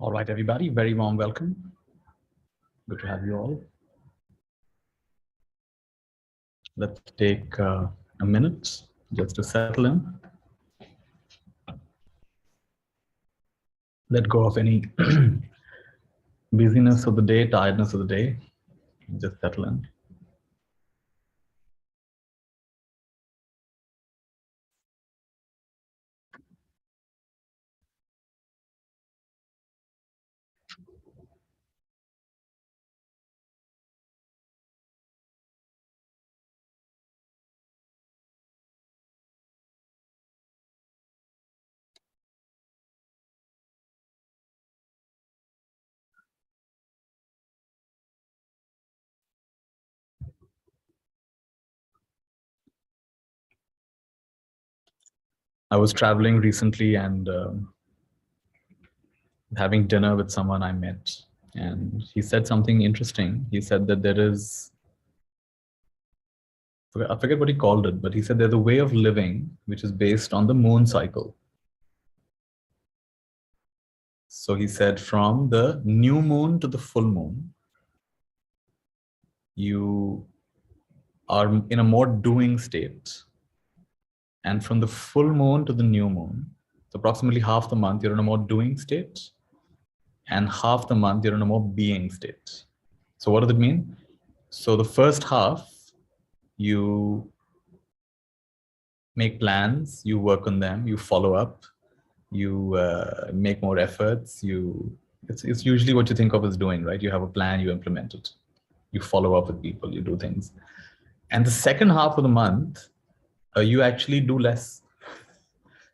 All right, everybody, very warm welcome. Good to have you all. Let's take a minute just to settle in. Let go of any busyness of the day, tiredness of the day. Just settle in. I was traveling recently and having dinner with someone I met, and he said something interesting. He said that there is, I forget what he called it, but he said there's a way of living which is based on the moon cycle. So he said from the new moon to the full moon, you are in a more doing state. And from the full moon to the new moon, so approximately half the month, you're in a more doing state. And half the month, you're in a more being state. So what does it mean? So the first half, you make plans, you work on them, you follow up, you make more efforts. It's usually what you think of as doing, right? You have a plan, you implement it. You follow up with people, you do things. And the second half of the month, you actually do less.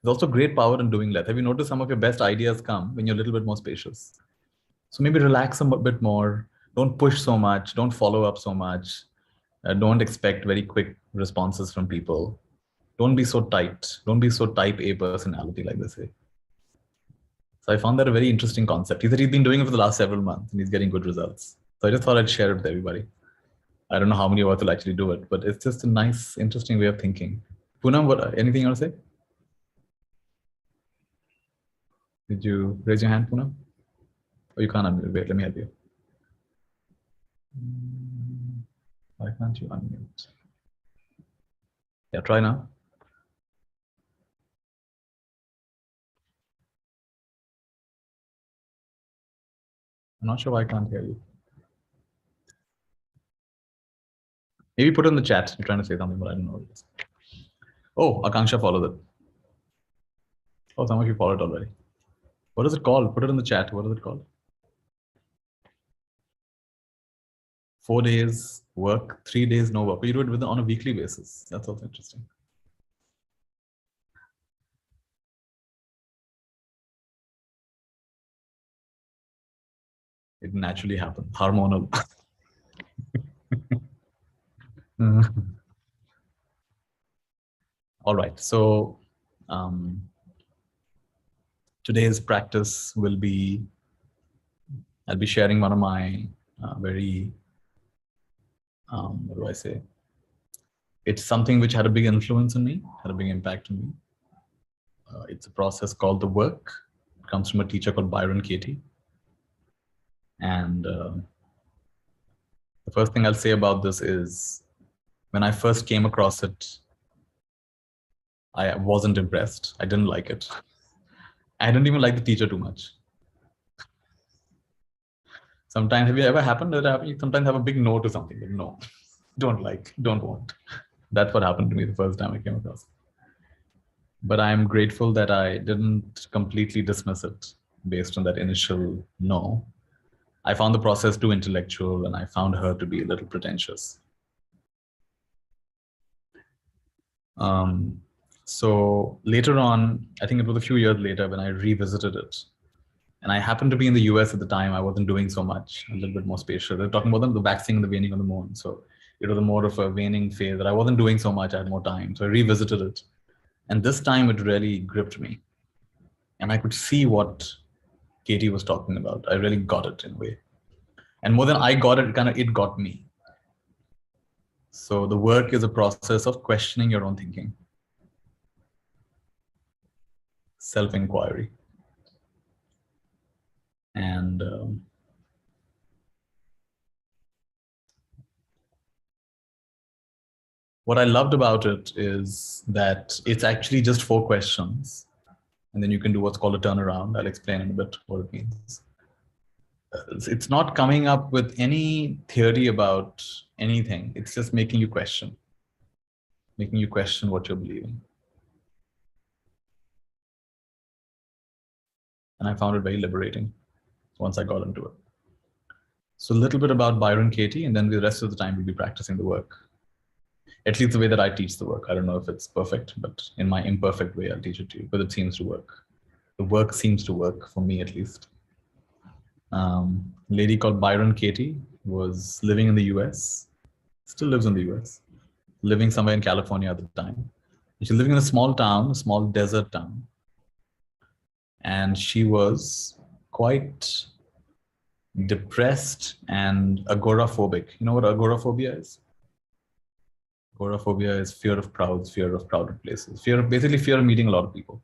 There's also great power in doing less. Have you noticed some of your best ideas come when you're a little bit more spacious? So maybe relax a bit more. Don't push so much. Don't follow up so much. Don't expect very quick responses from people. Don't be so tight. Don't be so type A personality, like they say. So I found that a very interesting concept. He said he's been doing it for the last several months and he's getting good results. So I just thought I'd share it with everybody. I don't know how many of us will actually do it, but it's just a nice, interesting way of thinking. Poonam, anything you want to say? Did you raise your hand, Poonam? Oh, you can't unmute. Wait, let me help you. Why can't you unmute? Yeah, try now. I'm not sure why I can't hear you. Maybe put it in the chat. You're trying to say something, but I don't know what it is. Oh, Akanksha followed it. Oh, some of you followed already. What is it called? Put it in the chat. What is it called? 4 days work, 3 days no work. But you do it on a weekly basis. That's also interesting. It naturally happens. Hormonal. All right. So today's practice will be, I'll be sharing one of my very, what do I say? It's something which had a big influence on me, had a big impact on me. It's a process called the work. It comes from a teacher called Byron Katie. And the first thing I'll say about this is when I first came across it, I wasn't impressed. I didn't like it. I didn't even like the teacher too much. Sometimes, have you ever happened that you sometimes have a big no to something? Like, no, don't like, don't want. That's what happened to me the first time I came across it. But I'm grateful that I didn't completely dismiss it based on that initial no. I found the process too intellectual and I found her to be a little pretentious. So later on, I think it was a few years later when I revisited it. And I happened to be in the US at the time. I wasn't doing so much, a little bit more spacious. They're talking about the waxing and the waning on the moon. So it was more of a waning phase that I wasn't doing so much. I had more time. So I revisited it. And this time it really gripped me. And I could see what Katie was talking about. I really got it in a way. And more than I got it, it got me. So the work is a process of questioning your own thinking. Self-inquiry. And what I loved about it is that it's actually just 4 questions. And then you can do what's called a turnaround. I'll explain in a bit what it means. It's not coming up with any theory about anything. It's just making you question what you're believing. And I found it very liberating once I got into it. So a little bit about Byron Katie, and then the rest of the time we'll be practicing the work. At least the way that I teach the work. I don't know if it's perfect, but in my imperfect way, I'll teach it to you, but it seems to work. The work seems to work for me, at least. A lady called Byron Katie was living in the US, still lives in the US, living somewhere in California at the time. She's living in a small town, a small desert town. And she was quite depressed and agoraphobic. You know what agoraphobia is? Agoraphobia is fear of crowds, fear of crowded places, basically fear of meeting a lot of people.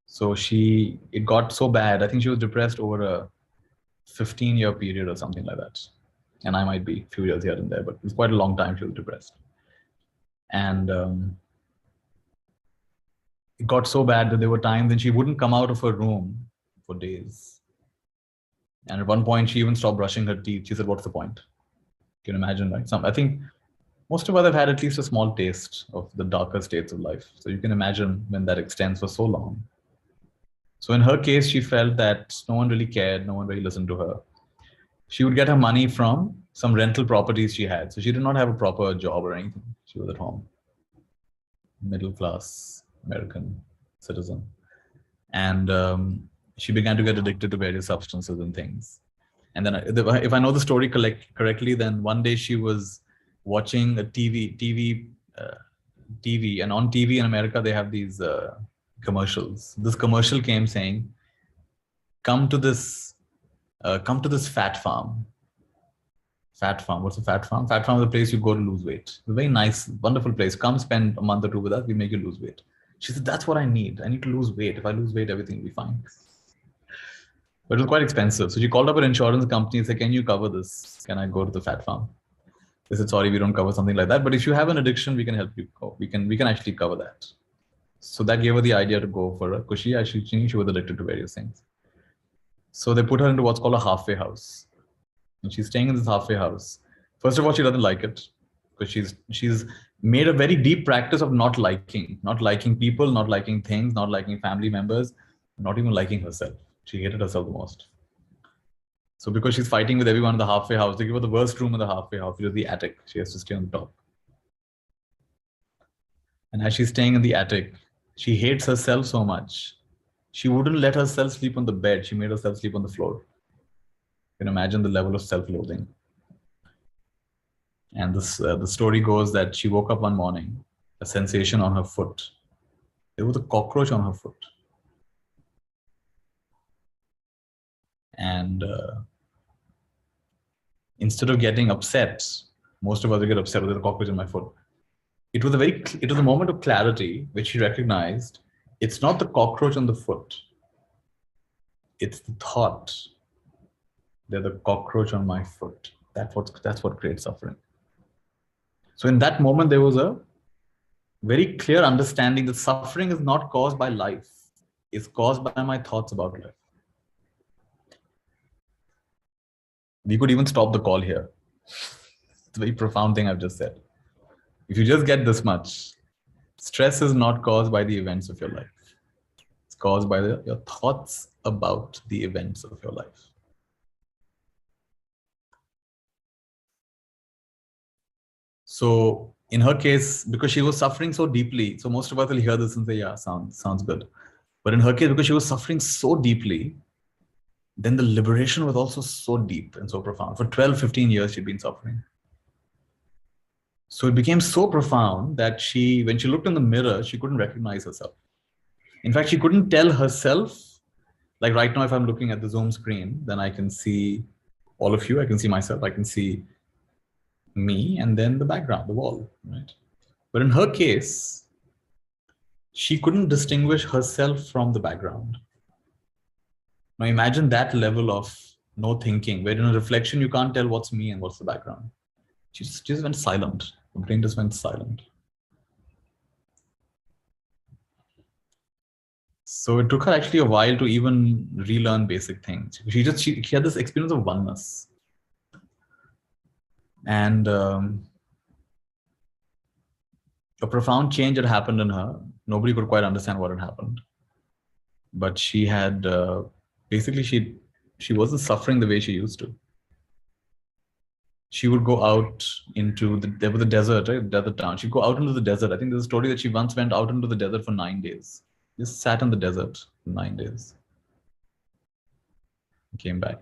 So it got so bad. I think she was depressed over a 15-year period or something like that. And I might be a few years here and there, but it's quite a long time she was depressed. And it got so bad that there were times when she wouldn't come out of her room for days. And at one point, she even stopped brushing her teeth. She said, what's the point? You can imagine, right? I think most of us have had at least a small taste of the darker states of life. So you can imagine when that extends for so long. So in her case, she felt that no one really cared. No one really listened to her. She would get her money from some rental properties she had. So she did not have a proper job or anything. She was at home. Middle class American citizen. And she began to get addicted to various substances and things. And then if I know the story correctly, then one day she was watching a TV, and on TV in America, they have these commercials. This commercial came saying, come to this fat farm. Fat farm. What's a fat farm? Fat farm is a place you go to lose weight. It's a very nice, wonderful place. Come spend a month or 2 with us. We make you lose weight. She said, that's what I need. I need to lose weight. If I lose weight, everything will be fine. But it was quite expensive. So she called up her insurance company and said, can you cover this? Can I go to the fat farm? They said, sorry, we don't cover something like that. But if you have an addiction, we can help you go. We can actually cover that. So that gave her the idea to go for it, because she knew she was addicted to various things. So they put her into what's called a halfway house. And she's staying in this halfway house. First of all, she doesn't like it, because she's made a very deep practice of not liking people, not liking things, not liking family members, not even liking herself. She hated herself the most. So because she's fighting with everyone in the halfway house, they give her the worst room in the halfway house, which is the attic. She has to stay on the top. And as she's staying in the attic, she hates herself so much. She wouldn't let herself sleep on the bed. She made herself sleep on the floor. You can imagine the level of self-loathing. And the story goes that she woke up one morning, a sensation on her foot. There was a cockroach on her foot. And instead of getting upset, most of us will get upset with the cockroach in my foot. It was a moment of clarity, which she recognized. It's not the cockroach on the foot. It's the thought. There's a cockroach on my foot. That's what creates suffering. So in that moment, there was a very clear understanding that suffering is not caused by life. It's caused by my thoughts about life. We could even stop the call here. It's a very profound thing I've just said. If you just get this much, stress is not caused by the events of your life. It's caused by your thoughts about the events of your life. So in her case, because she was suffering so deeply, so most of us will hear this and say, yeah, sounds good. But in her case, because she was suffering so deeply, then the liberation was also so deep and so profound. For 12, 15 years, she'd been suffering. So it became so profound that when she looked in the mirror, she couldn't recognize herself. In fact, she couldn't tell herself, like right now, if I'm looking at the Zoom screen, then I can see all of you, I can see myself, I can see me, and then the background, the wall, right? But in her case, she couldn't distinguish herself from the background. Now imagine that level of no thinking, where in a reflection you can't tell what's me and what's the background. She just went silent. The brain just went silent. So it took her actually a while to even relearn basic things. She had this experience of oneness, and a profound change had happened in her. Nobody could quite understand what had happened, but she had basically she wasn't suffering the way she used to. She would go out into there was a desert, right? Desert town. She'd go out into the desert. I think there's a story that she once went out into the desert for 9 days. Just sat in the desert for 9 days. Came back.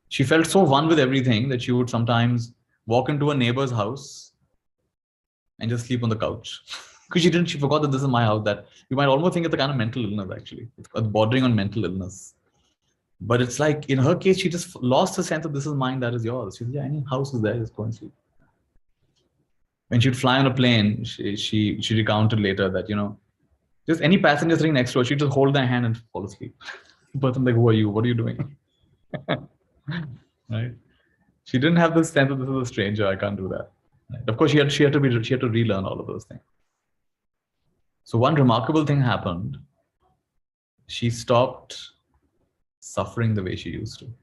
She felt so one with everything that she would sometimes walk into a neighbor's house and just sleep on the couch. Because she forgot that this is my house. That you might almost think it's a kind of mental illness, actually. It's bordering on mental illness. But it's like, in her case, she just lost the sense of this is mine, that is yours. She said, yeah, any house is there, just go and sleep. When she'd fly on a plane, she recounted later that, just any passenger sitting next to her, she'd just hold their hand and fall asleep. The person like, who are you? What are you doing? Right? She didn't have this sense of this is a stranger. I can't do that. Right? Of course, she had to relearn all of those things. So one remarkable thing happened. She stopped suffering the way she used to.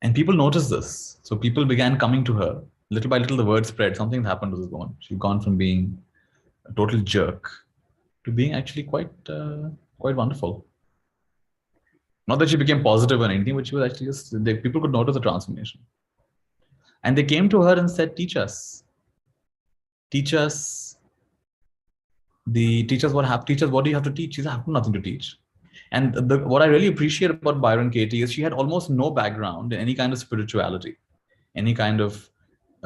And people noticed this. So people began coming to her. Little by little, the word spread. Something happened to this woman. She'd gone from being a total jerk to being actually quite wonderful. Not that she became positive or anything, but she was actually people could notice the transformation. And they came to her and said, teach us what do you have to teach? She said, I have nothing to teach. And what I really appreciate about Byron Katie is she had almost no background in any kind of spirituality, any kind of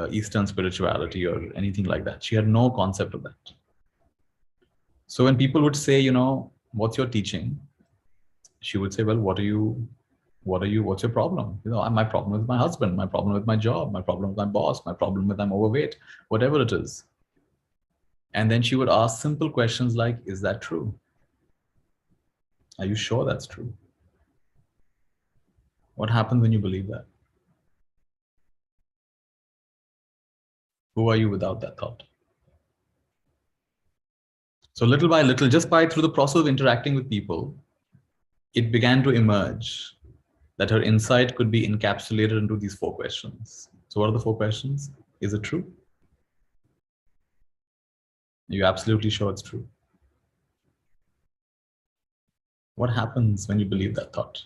Eastern spirituality or anything like that. She had no concept of that. So when people would say, what's your teaching? She would say, well, what's your problem? My problem with my husband, my problem with my job, my problem with my boss, my problem with I'm overweight, whatever it is. And then she would ask simple questions like, is that true? Are you sure that's true? What happens when you believe that? Who are you without that thought? So little by little, through the process of interacting with people, it began to emerge that her insight could be encapsulated into these 4 questions. So what are the 4 questions? Is it true? Are you absolutely sure it's true? What happens when you believe that thought?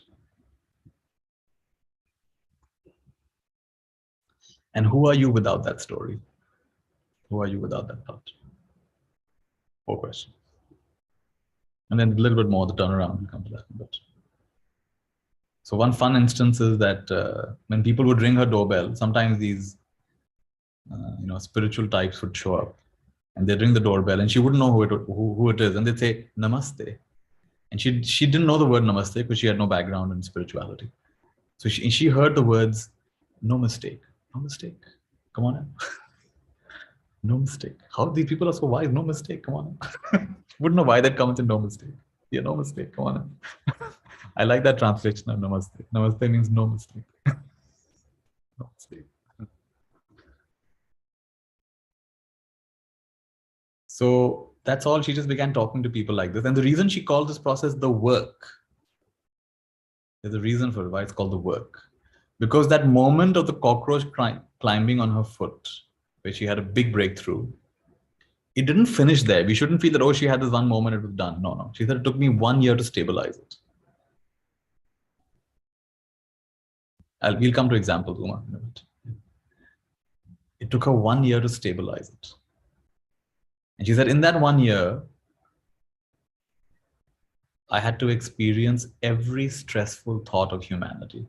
And who are you without that story? Who are you without that thought? 4 questions. And then a little bit more, the turnaround will come to that. But so one fun instance is that when people would ring her doorbell, sometimes these spiritual types would show up and they'd ring the doorbell and she wouldn't know who it is. And they'd say, Namaste. And she didn't know the word Namaste because she had no background in spirituality. So she heard the words, no mistake, no mistake. Come on in. No mistake. How these people are so wise? No mistake. Come on in. Wouldn't know why that comes in no mistake. Yeah, no mistake. Come on in. I like that translation of namaste. Namaste means no mistake. No mistake. So that's all. She just began talking to people like this. And the reason she called this process the work, there's a reason for it, why it's called the work. Because that moment of the cockroach climbing on her foot, where she had a big breakthrough, it didn't finish there. We shouldn't feel that, oh, she had this one moment, it was done. No. She said it took me 1 year to stabilize it. We'll come to examples, Uma, in a minute. It took her 1 year to stabilize it. And she said, in that 1 year, I had to experience every stressful thought of humanity.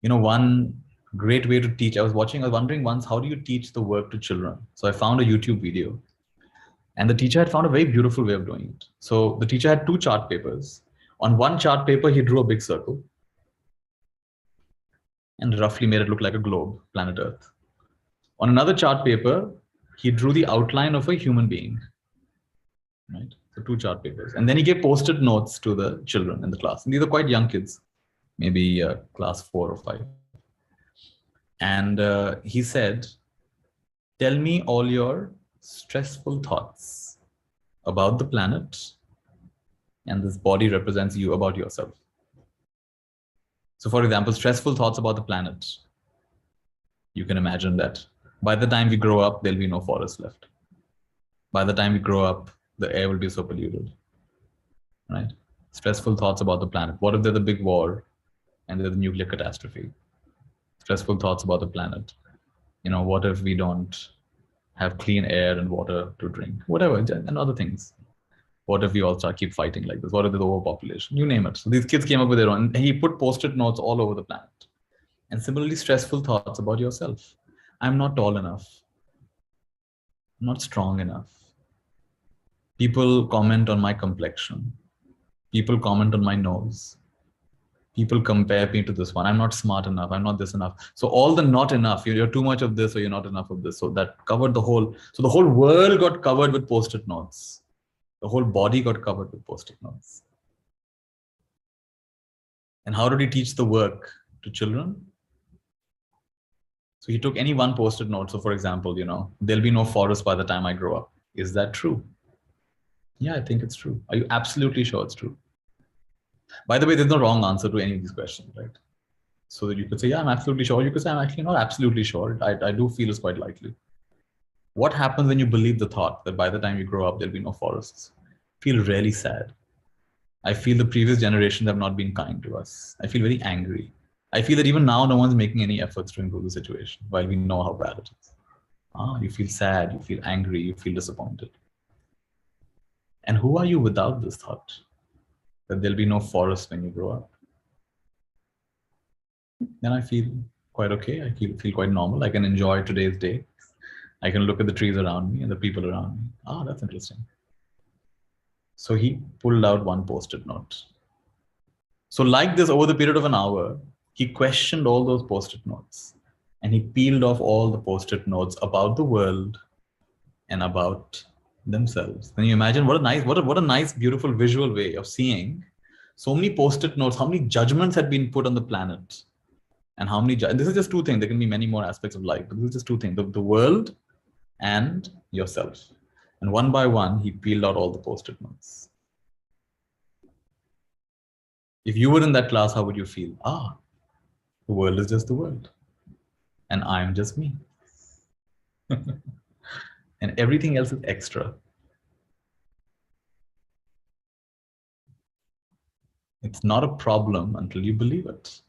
One great way to teach, I was wondering once, how do you teach the work to children? So I found a YouTube video and the teacher had found a very beautiful way of doing it. So the teacher had 2 chart papers. On one chart paper, he drew a big circle and roughly made it look like a globe, planet Earth. On another chart paper, he drew the outline of a human being. right? So 2 chart papers. And then he gave post-it notes to the children in the class. And these are quite young kids, maybe class 4 or 5. And he said, tell me all your stressful thoughts about the planet, and this body represents you about yourself. So for example, stressful thoughts about the planet. You can imagine that by the time we grow up, there'll be no forest left. By the time we grow up, the air will be so polluted, right? Stressful thoughts about the planet. What if there's a big war and there's a nuclear catastrophe? Stressful thoughts about the planet. You know, what if we don't have clean air and water to drink? Whatever, and other things. What if we all keep fighting like this? What if there's overpopulation? You name it. So these kids came up with their own, and he put post-it notes all over the planet. And similarly, stressful thoughts about yourself. I'm not tall enough. I'm not strong enough. People comment on my complexion. People comment on my nose. People compare me to this one. I'm not smart enough. I'm not this enough. So all the not enough, you're too much of this or you're not enough of this. So that covered the whole, so the whole world got covered with post-it notes. The whole body got covered with post-it notes. And how did he teach the work to children? So he took any one post-it note. So for example, you know, there'll be no forest by the time I grow up. Is that true? Yeah, I think it's true. Are you absolutely sure it's true? By the way, there's no wrong answer to any of these questions, right? So that you could say, yeah, I'm absolutely sure. You could say, I'm actually not absolutely sure. I do feel it's quite likely. What happens when you believe the thought that by the time you grow up, there'll be no forests? Feel really sad. I feel the previous generations have not been kind to us. I feel very angry. I feel that even now, no one's making any efforts to improve the situation while we know how bad it is. You feel sad, you feel angry, you feel disappointed. And who are you without this thought that there'll be no forest when you grow up? Then I feel quite okay. I feel quite normal. I can enjoy today's day. I can look at the trees around me and the people around me. That's interesting. So he pulled out one post-it note. So like this, over the period of an hour, he questioned all those post-it notes and he peeled off all the post-it notes about the world and about themselves. Can you imagine what a nice, beautiful visual way of seeing so many post-it notes, how many judgments had been put on the planet, and how many, this is just 2 things. There can be many more aspects of life, but this is just 2 things, the world and yourself. And one by one, he peeled out all the post-it notes. If you were in that class, how would you feel? The world is just the world. And I'm just me. And everything else is extra. It's not a problem until you believe it.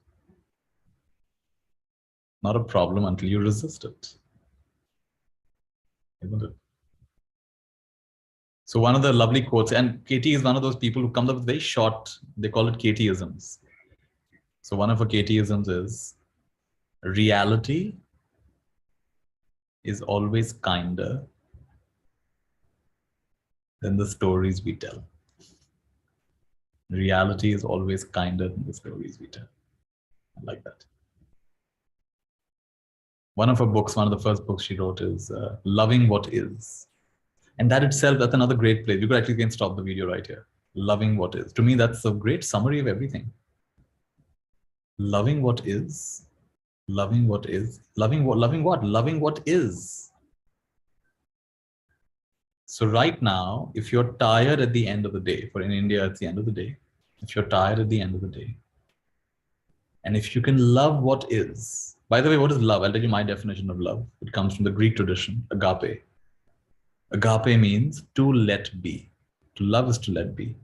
Not a problem until you resist it. Isn't it? So one of the lovely quotes, and Katie is one of those people who comes up with very short, they call it Katieisms. So one of her Katieisms is, reality is always kinder than the stories we tell. Reality is always kinder than the stories we tell. I like that. One of her books, one of the first books she wrote is Loving What Is. And that itself, that's another great place. You could actually can stop the video right here. Loving what is. To me, that's a great summary of everything. Loving what is. Loving what is. Loving what? Loving what? Loving what is. So right now, if you're tired at the end of the day, for in India, it's the end of the day. If you're tired at the end of the day, and if you can love what is, by the way, what is love? I'll tell you my definition of love. It comes from the Greek tradition, agape. Agape means to let be. To love is to let be.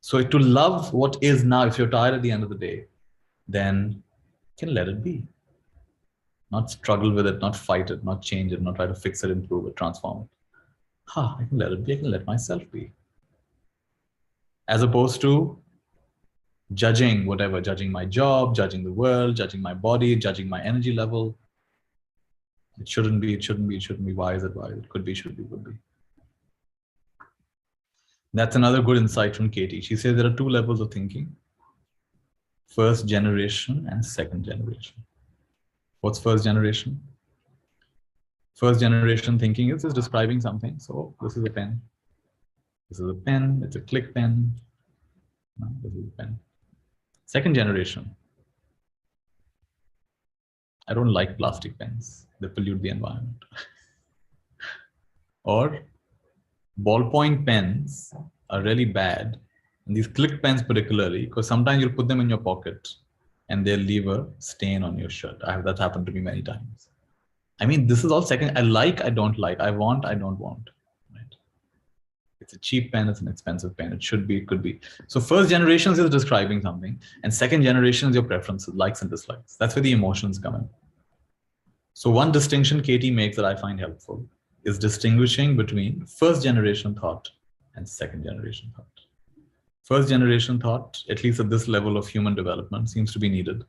So to love what is now, if you're tired at the end of the day, then you can let it be. Not struggle with it, not fight it, not change it, not try to fix it, improve it, transform it. I can let it be. I can let myself be. As opposed to judging whatever, judging my job, judging the world, judging my body, judging my energy level. It shouldn't be, it shouldn't be, it shouldn't be. Why is it? Why? It could be, should be, would be. That's another good insight from Katie. She says there are 2 levels of thinking. First generation and second generation. What's first generation? First generation thinking is describing something. So this is a pen. This is a pen. It's a click pen. No, this is a pen. Second generation. I don't like plastic pens. They pollute the environment. Or ballpoint pens are really bad. And these click pens particularly, because sometimes you'll put them in your pocket and they'll leave a stain on your shirt. That's happened to me many times. I mean, this is all second. I like, I don't like. I want, I don't want. Right? It's a cheap pen. It's an expensive pen. It should be, it could be. So first generation is describing something. And second generation is your preferences, likes and dislikes. That's where the emotions come in. So one distinction Katie makes that I find helpful is distinguishing between first generation thought and second generation thought. First generation thought, at least at this level of human development, seems to be needed.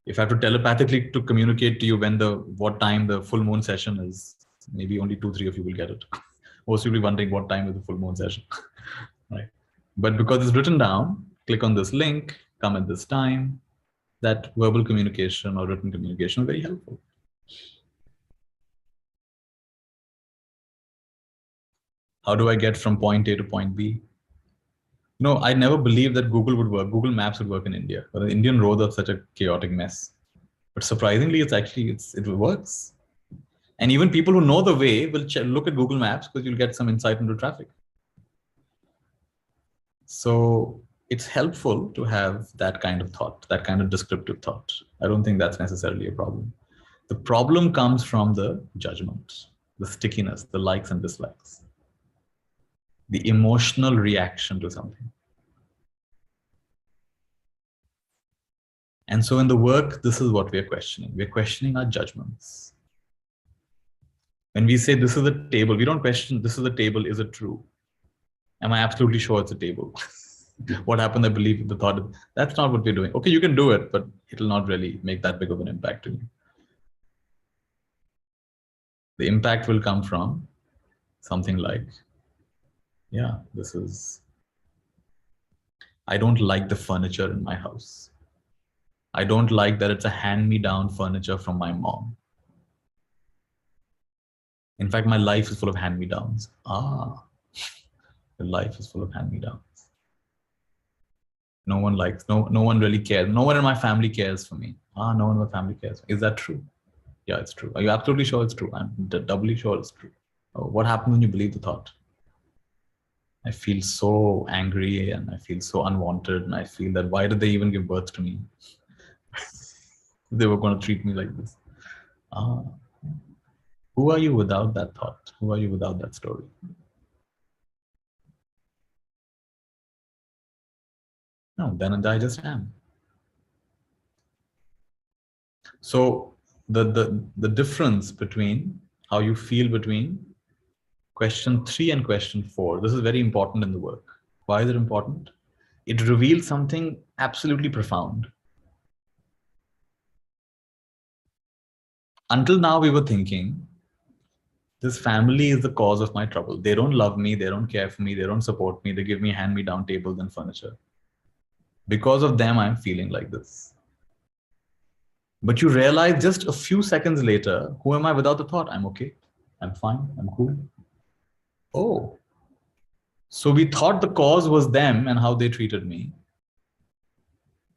If I have to telepathically to communicate to you what time the full moon session is, maybe only 2-3 of you will get it. Most will be wondering what time is the full moon session, right? But because it's written down, click on this link, come at this time, that verbal communication or written communication is very helpful. How do I get from point A to point B? No, I never believed that Google would work. Google Maps would work in India. But the Indian roads are such a chaotic mess. But surprisingly, it works. And even people who know the way will look at Google Maps because you'll get some insight into traffic. So it's helpful to have that kind of thought, that kind of descriptive thought. I don't think that's necessarily a problem. The problem comes from the judgment, the stickiness, the likes and dislikes, the emotional reaction to something. And so in the work, this is what we're questioning. We're questioning our judgments. When we say this is a table, we don't question this is a table, is it true? Am I absolutely sure it's a table? What happened? I believe the thought. That's not what we're doing. Okay, you can do it, but it'll not really make that big of an impact on you. The impact will come from something like, yeah, I don't like the furniture in my house. I don't like that it's a hand-me-down furniture from my mom. In fact, my life is full of hand-me-downs. The life is full of hand-me-downs. No one likes, no one really cares. No one in my family cares for me. No one in my family cares. Is that true? Yeah, it's true. Are you absolutely sure it's true? I'm doubly sure it's true. What happens when you believe the thought? I feel so angry and I feel so unwanted and I feel that why did they even give birth to me? They were going to treat me like this. Who are you without that thought? Who are you without that story? No, then I just am. So the difference between how you feel between question 3 and question 4, this is very important in the work. Why is it important? It reveals something absolutely profound. Until now, we were thinking, this family is the cause of my trouble. They don't love me. They don't care for me. They don't support me. They give me hand-me-down tables and furniture. Because of them, I'm feeling like this. But you realize just a few seconds later, who am I without the thought? I'm okay. I'm fine. I'm cool. Oh. So we thought the cause was them and how they treated me.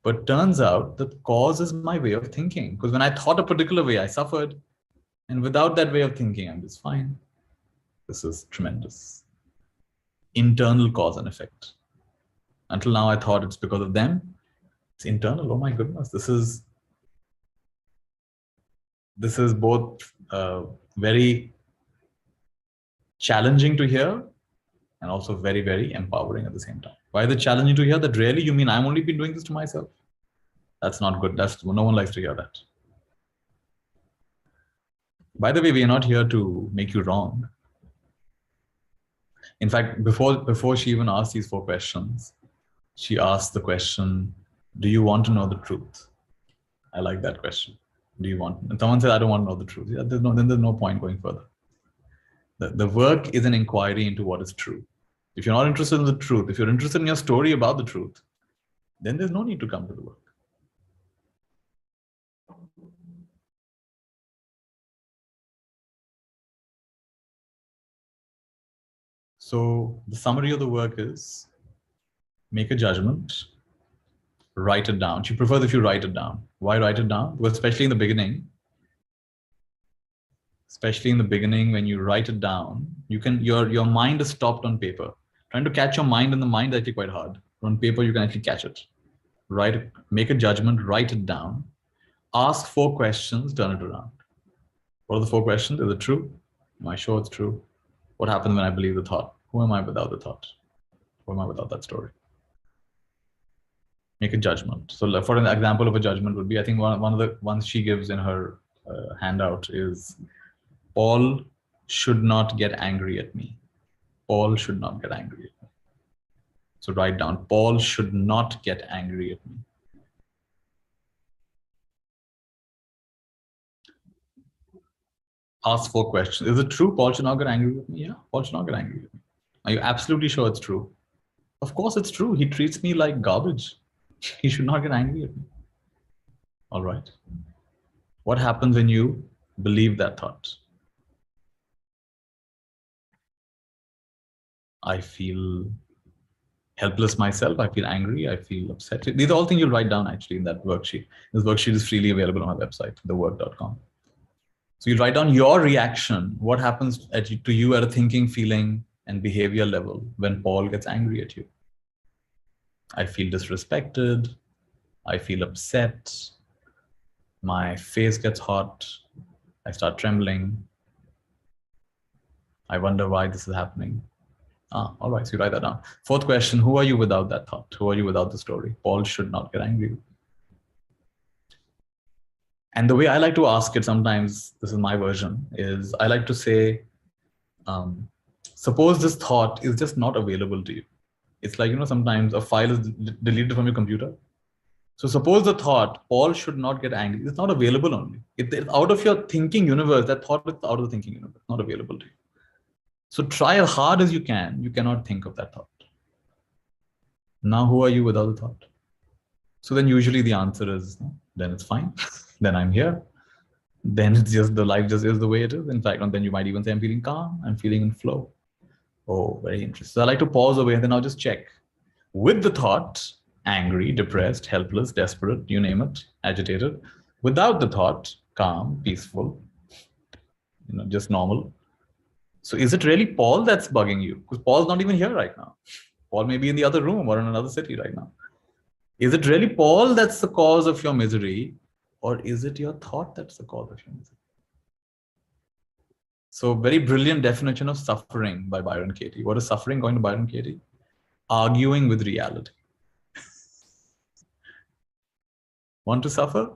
But turns out the cause is my way of thinking. Because when I thought a particular way, I suffered. And without that way of thinking, I'm just fine. This is tremendous. Internal cause and effect. Until now, I thought it's because of them. It's internal. Oh my goodness. This is both very challenging to hear and also very, very empowering at the same time. Why is it challenging to hear that? Really, you mean I'm only been doing this to myself? That's not good. No one likes to hear that. By the way, we are not here to make you wrong. In fact, before she even asked these 4 questions, she asked the question, do you want to know the truth? I like that question. Do you want? And someone said, I don't want to know the truth. Yeah, then there's no point going further. The work is an inquiry into what is true. If you're not interested in the truth, if you're interested in your story about the truth, then there's no need to come to the work. So the summary of the work is make a judgment, write it down. She prefers if you write it down. Why write it down? Well, especially in the beginning, when you write it down, you can, your mind is stopped on paper. Trying to catch your mind in the mind is actually quite hard. On paper, you can actually catch it. Make a judgment, write it down, ask 4 questions, turn it around. What are the 4 questions? Is it true? Am I sure it's true? What happens when I believe the thought? Who am I without the thought? Who am I without that story? Make a judgment. So for an example of a judgment would be, I think one of the ones she gives in her handout is, Paul should not get angry at me. Paul should not get angry at me. So write down, Paul should not get angry at me. Ask 4 questions. Is it true Paul should not get angry with me? Yeah, Paul should not get angry with me. Are you absolutely sure it's true? Of course it's true. He treats me like garbage. He should not get angry at me. All right. What happens when you believe that thought? I feel helpless myself. I feel angry. I feel upset. These are all things you'll write down actually in that worksheet. This worksheet is freely available on my website, thework.com. So you write down your reaction. What happens to you at a thinking, feeling, and behavior level when Paul gets angry at you? I feel disrespected. I feel upset. My face gets hot. I start trembling. I wonder why this is happening. All right, so you write that down. 4th question, who are you without that thought? Who are you without the story? Paul should not get angry. And the way I like to ask it sometimes, this is my version, is I like to say, suppose this thought is just not available to you. It's like, sometimes a file is deleted from your computer. So suppose the thought, Paul should not get angry, it's not available only. It's out of your thinking universe. That thought is out of the thinking universe, not available to you. So try as hard as you can. You cannot think of that thought. Now, who are you without the thought? So then usually the answer is, then it's fine. Then I'm here. Then it's just, the life just is the way it is. In fact, and then you might even say, I'm feeling calm. I'm feeling in flow. Oh, very interesting. So I like to pause away and then I'll just check. With the thought, angry, depressed, helpless, desperate, you name it, agitated. Without the thought, calm, peaceful, just normal. So is it really Paul that's bugging you? Because Paul's not even here right now. Paul may be in the other room or in another city right now. Is it really Paul that's the cause of your misery? Or is it your thought that's the cause of your misery? So very brilliant definition of suffering by Byron Katie. What is suffering according to Byron Katie? Arguing with reality. Want to suffer?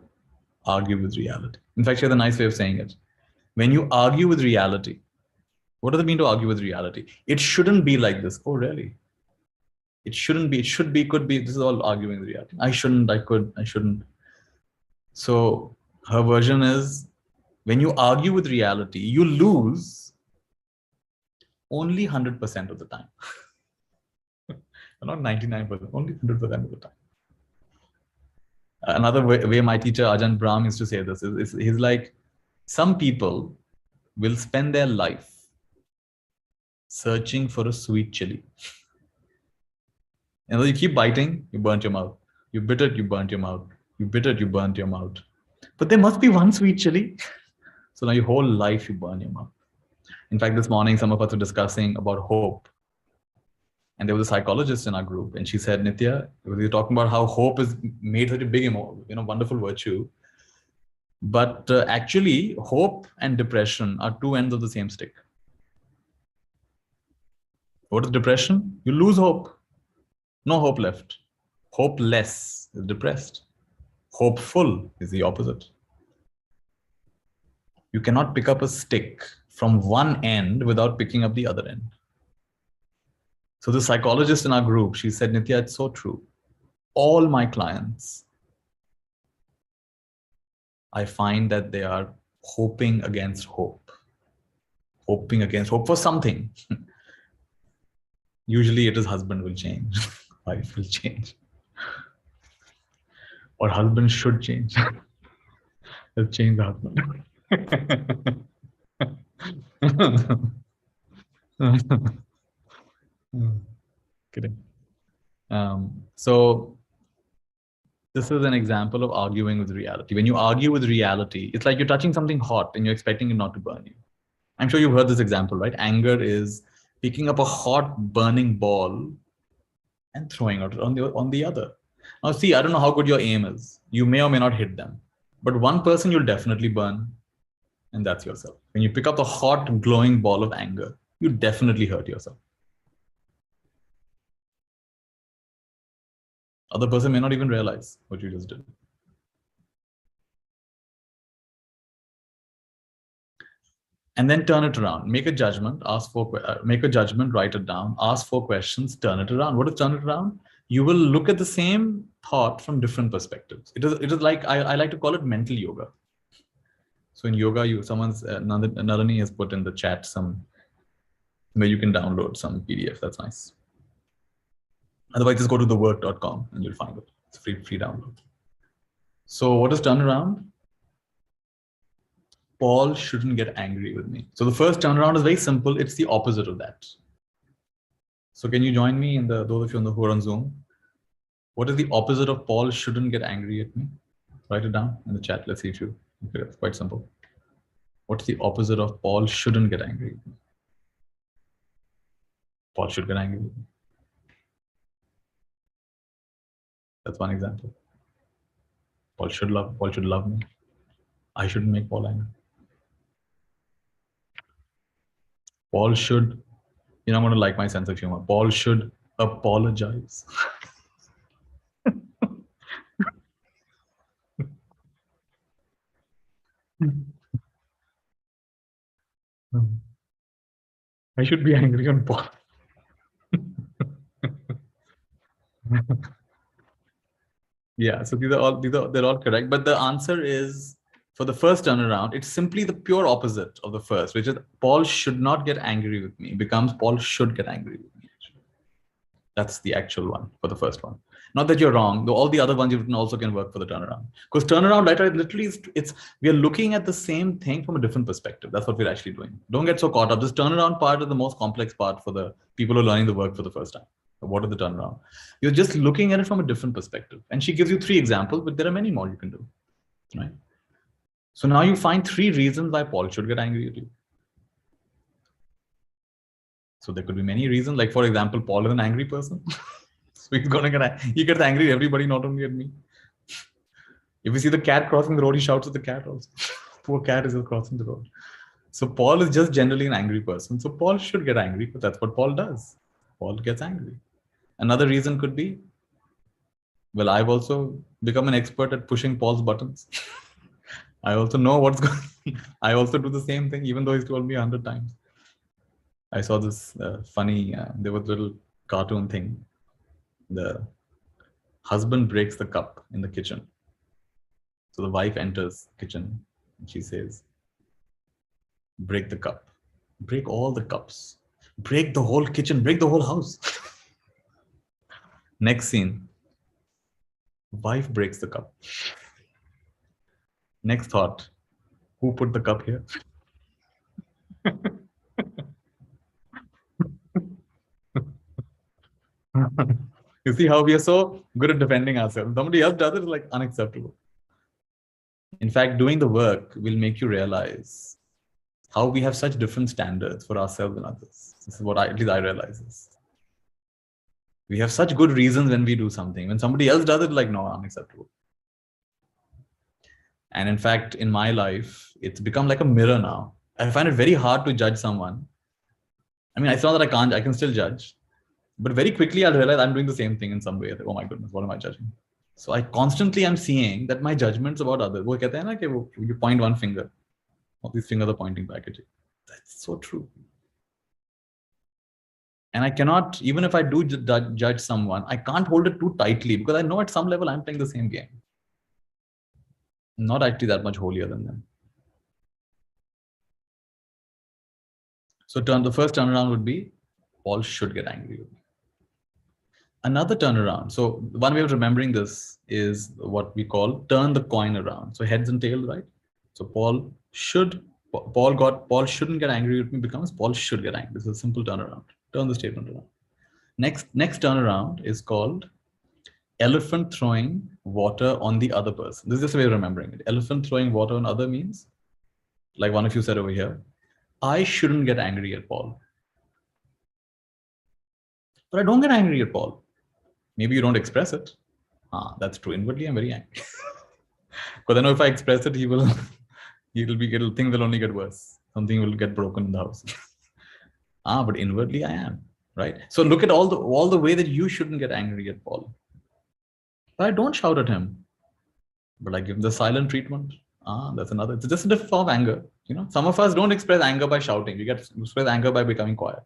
Argue with reality. In fact, she has a nice way of saying it. When you argue with reality, what does it mean to argue with reality? It shouldn't be like this. Oh, really? It shouldn't be. It should be, could be. This is all arguing with reality. I shouldn't, I could, I shouldn't. So her version is, when you argue with reality, you lose only 100% of the time. Not 99%, only 100% of the time. Another way my teacher Ajahn Brahm used to say this is he's like, some people will spend their life searching for a sweet chili. And you keep biting, you burnt your mouth. You bit it, you burnt your mouth. You bit it, you burnt your mouth. But there must be one sweet chili. So now your whole life you burn your mouth. In fact, this morning some of us were discussing about hope. And there was a psychologist in our group, and she said, Nitya, we were talking about how hope is made such a big, wonderful virtue. But actually, hope and depression are 2 ends of the same stick. What is depression? You lose hope. No hope left. Hopeless is depressed. Hopeful is the opposite. You cannot pick up a stick from one end without picking up the other end. So the psychologist in our group, she said, Nitya, it's so true. All my clients, I find that they are hoping against hope. Hoping against hope for something. Usually it is husband will change. Wife will change. Or husband should change. Let's change the husband. Kidding. So this is an example of arguing with reality. When you argue with reality, it's like you're touching something hot and you're expecting it not to burn you. I'm sure you've heard this example, right? Anger is picking up a hot burning ball and throwing it on the other. Now, see, I don't know how good your aim is. You may or may not hit them, but one person you'll definitely burn, and that's yourself. When you pick up the hot, glowing ball of anger, you definitely hurt yourself. Other person may not even realize what you just did. And then turn it around. Make a judgment. Make a judgment. Write it down. Ask 4 questions. Turn it around. What is turn it around? You will look at the same thought from different perspectives. It is like I like to call it mental yoga. So in yoga, Nalini has put in the chat some where you can download some PDF. That's nice. Otherwise, just go to thework.com and you'll find it. It's free download. So what is turnaround? Paul shouldn't get angry with me. So the first turnaround is very simple. It's the opposite of that. So can you join me in those of you who are on Zoom? What is the opposite of Paul shouldn't get angry at me? Write it down in the chat. Let's see if you. Okay, it's quite simple. What's the opposite of Paul shouldn't get angry with me? Paul should get angry with me. That's one example. Paul should love me. I shouldn't make Paul angry. Paul should, I'm going to like my sense of humor. Paul should apologize. I should be angry on Paul. Yeah, so they're all correct. But the answer is, for the first turnaround, it's simply the pure opposite of the first, which is Paul should not get angry with me. It becomes Paul should get angry with me. That's the actual one for the first one. Not that you're wrong, though all the other ones you've written also can work for the turnaround. Because turnaround, right, literally, we are looking at the same thing from a different perspective. That's what we're actually doing. Don't get so caught up. This turnaround part is the most complex part for the people who are learning the work for the first time. What is the turnaround? You're just looking at it from a different perspective. And she gives you 3 examples, but there are many more you can do, right? So now you find 3 reasons why Paul should get angry at you. So there could be many reasons. Like, for example, Paul is an angry person. So he gets angry at everybody, not only at me. If you see the cat crossing the road, he shouts at the cat also. Poor cat is crossing the road. So Paul is just generally an angry person. So Paul should get angry, but that's what Paul does. Paul gets angry. Another reason could be, well, I've also become an expert at pushing Paul's buttons. I also know what's going on. I also do the same thing, even though he's told me 100 times. I saw this funny, there was a little cartoon thing. The husband breaks the cup in the kitchen. So the wife enters the kitchen and she says, break the cup, break all the cups, break the whole kitchen, break the whole house. Next scene, wife breaks the cup. Next thought, who put the cup here? You see how we are so good at defending ourselves. Somebody else does it, it's like unacceptable. In fact, doing the work will make you realize how we have such different standards for ourselves and others. This is what at least I realize this. We have such good reasons when we do something. When somebody else does it, like, no, unacceptable. And in fact, in my life, it's become like a mirror now. I find it very hard to judge someone. I mean, it's not that I can't, I can still judge. But very quickly, I'll realize I'm doing the same thing in some way. Like, oh my goodness, what am I judging? So I constantly am seeing that my judgments about others, wo kehte hain na ki you point one finger, all these fingers are pointing back at you. That's so true. And I cannot, even if I do judge someone, I can't hold it too tightly because I know at some level I'm playing the same game. I'm not actually that much holier than them. So the first turnaround would be, Paul should get angry with me. Another turnaround. So one way of remembering this is what we call turn the coin around. So heads and tails, right? So Paul shouldn't get angry with me becomes Paul should get angry. This is a simple turnaround. Turn the statement around. Next turnaround is called elephant throwing water on the other person. This is just a way of remembering it. Elephant throwing water on other means, like one of you said over here, I shouldn't get angry at Paul. But I don't get angry at Paul. Maybe you don't express it. That's true. Inwardly, I'm very angry. Because I know if I express it, things will only get worse. Something will get broken in the house. But inwardly I am, right? So look at all the way that you shouldn't get angry at Paul. But I don't shout at him, but I give him the silent treatment. That's another. It's just a different form of anger. You know, some of us don't express anger by shouting. We express anger by becoming quiet.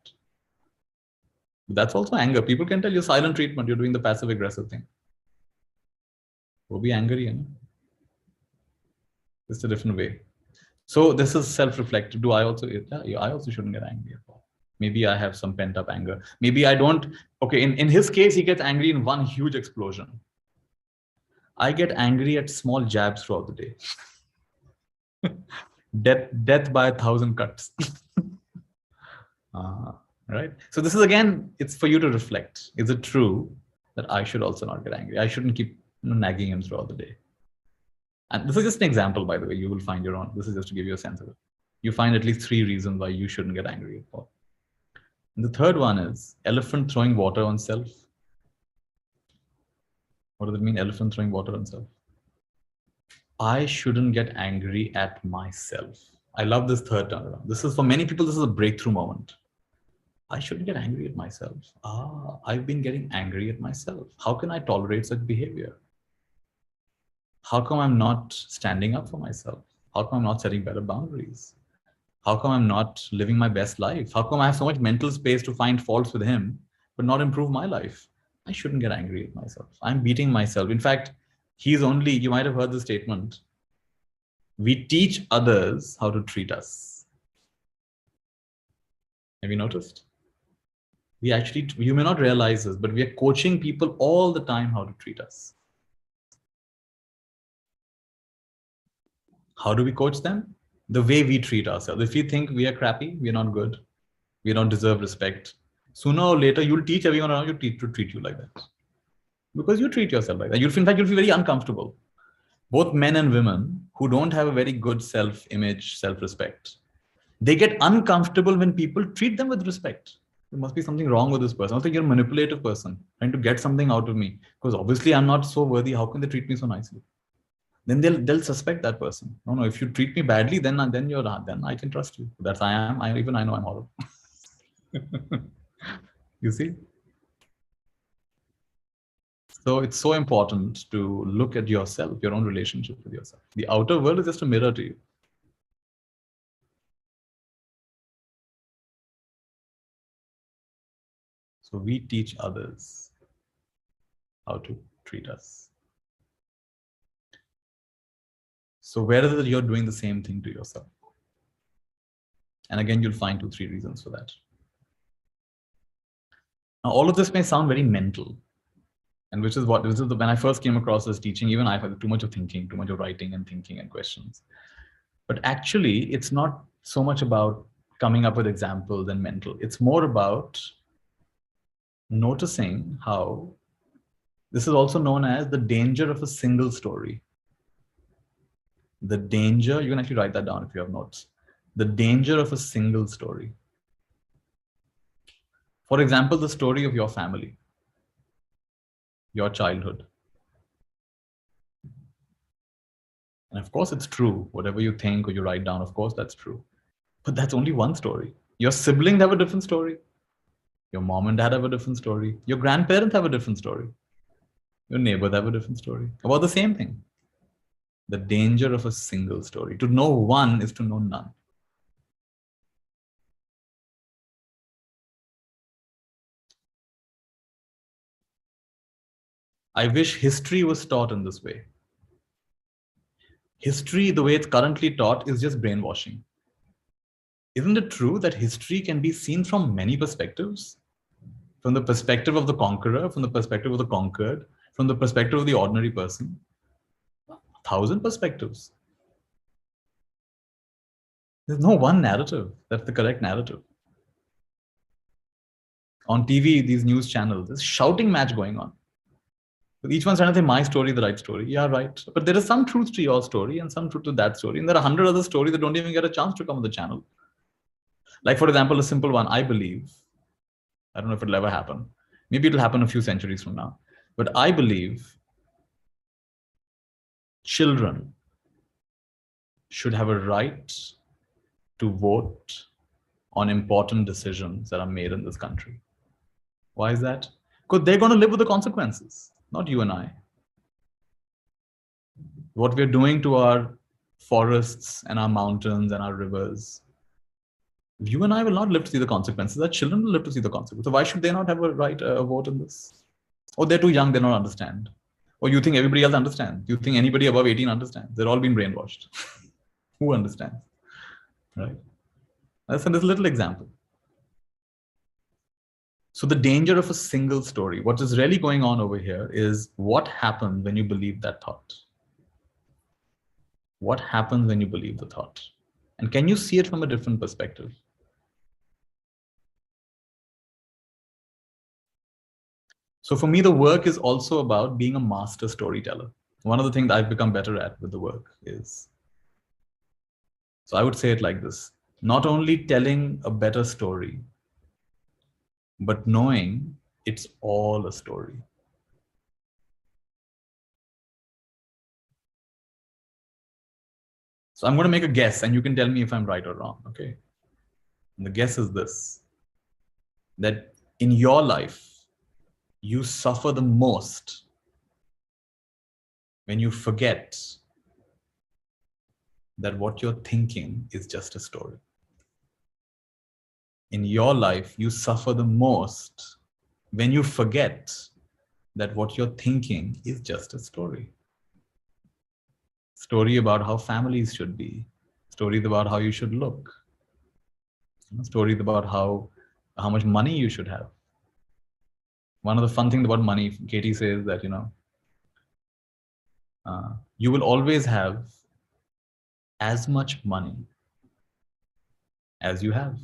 That's also anger. People can tell you silent treatment. You're doing the passive aggressive thing. We'll be angry, you know. It's a different way. So this is self-reflective. Do I also? Yeah, I also shouldn't get angry at Paul. Maybe I have some pent-up anger. Maybe I don't. Okay, in his case, he gets angry in one huge explosion. I get angry at small jabs throughout the day. Death by 1,000 cuts. Right? So this is, again, it's for you to reflect. Is it true that I should also not get angry? I shouldn't keep nagging him throughout the day. And this is just an example, by the way. You will find your own. This is just to give you a sense of it. You find at least 3 reasons why you shouldn't get angry at Paul. And the third one is elephant throwing water on self. What does it mean, elephant throwing water on self? I shouldn't get angry at myself. I love this third turnaround. This is, for many people, this is a breakthrough moment. I shouldn't get angry at myself. I've been getting angry at myself. How can I tolerate such behavior? How come I'm not standing up for myself? How come I'm not setting better boundaries? How come I'm not living my best life? How come I have so much mental space to find faults with him, but not improve my life? I shouldn't get angry at myself. I'm beating myself. In fact, you might have heard the statement, we teach others how to treat us. Have you noticed? You may not realize this, but we are coaching people all the time how to treat us. How do we coach them? The way we treat ourselves. If we think we are crappy, we are not good, we don't deserve respect, sooner or later, you'll teach everyone around you to treat you like that. Because you treat yourself like that. In fact, you'll feel very uncomfortable. Both men and women who don't have a very good self-image, self-respect, they get uncomfortable when people treat them with respect. There must be something wrong with this person. I think you're a manipulative person trying to get something out of me because obviously I'm not so worthy. How can they treat me so nicely? Then they'll suspect that person. No, if you treat me badly, then I can trust you. That's I am. I know I'm horrible. You see? So it's so important to look at yourself, your own relationship with yourself. The outer world is just a mirror to you. So we teach others how to treat us. So whether you're doing the same thing to yourself. And again, you'll find 2-3 reasons for that. Now, all of this may sound very mental. And when I first came across this teaching, even I had too much of thinking, too much of writing and thinking and questions. But actually, it's not so much about coming up with examples and mental. It's more about noticing how this is also known as the danger of a single story. The danger, you can actually write that down if you have notes. The danger of a single story. For example, the story of your family, your childhood. And of course, it's true. Whatever you think or you write down, of course, that's true. But that's only one story. Your siblings have a different story. Your mom and dad have a different story. Your grandparents have a different story. Your neighbors have a different story about the same thing. The danger of a single story. To know one is to know none. I wish history was taught in this way. History, the way it's currently taught, is just brainwashing. Isn't it true that history can be seen from many perspectives? From the perspective of the conqueror, from the perspective of the conquered, from the perspective of the ordinary person. 1,000 perspectives. There's no one narrative that's the correct narrative. On TV, these news channels, there's shouting match going on. Each one's trying to say my story, the right story. Yeah, right. But there is some truth to your story and some truth to that story. And there are 100 other stories that don't even get a chance to come on the channel. Like, for example, a simple one, I believe, I don't know if it'll ever happen. Maybe it'll happen a few centuries from now. But I believe children should have a right to vote on important decisions that are made in this country. Why is that? Because they're going to live with the consequences, not you and I. What we're doing to our forests and our mountains and our rivers, you and I will not live to see the consequences. Our children will live to see the consequences. So why should they not have a right, a vote in this? Or they're too young, they don't understand. Or you think everybody else understands? You think anybody above 18 understands? They're all been brainwashed. Who understands? Right? That's a little example. So the danger of a single story, what is really going on over here is what happens when you believe that thought? What happens when you believe the thought? And can you see it from a different perspective? So for me, the work is also about being a master storyteller. One of the things I've become better at with the work is, so I would say it like this, not only telling a better story, but knowing it's all a story. So I'm going to make a guess and you can tell me if I'm right or wrong, okay? And the guess is this, that in your life, you suffer the most when you forget that what you're thinking is just a story. In your life, you suffer the most when you forget that what you're thinking is just a story. Story about how families should be, stories about how you should look, stories about how much money you should have. One of the fun things about money, Katie says that, you will always have as much money as you have.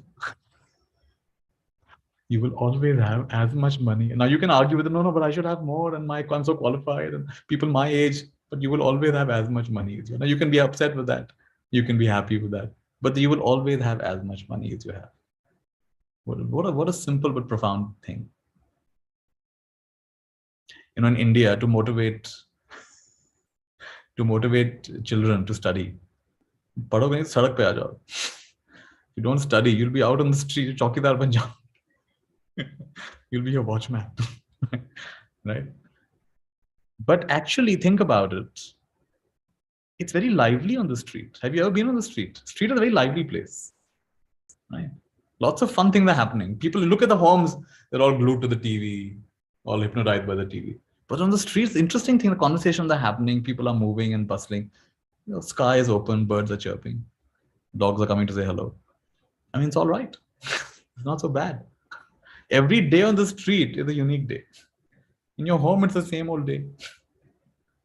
You will always have as much money. Now you can argue with it, no, but I should have more and I'm so qualified and people my age, but you will always have as much money as you have. Now you can be upset with that. You can be happy with that, but you will always have as much money as you have. What a simple but profound thing. In India, to motivate children to study, padho sadak pe aa jao. You don't study, you'll be out on the street, chaukidar ban jao. You'll be a watchman, right? But actually think about it. It's very lively on the street. Have you ever been on the street? Street is a very lively place, right? Lots of fun things are happening. People look at the homes, they're all glued to the TV, all hypnotized by the TV. But on the streets, interesting thing, the conversations are happening, people are moving and bustling. Sky is open, birds are chirping, dogs are coming to say hello. I mean, it's all right. It's not so bad. Every day on the street is a unique day. In your home, it's the same old day.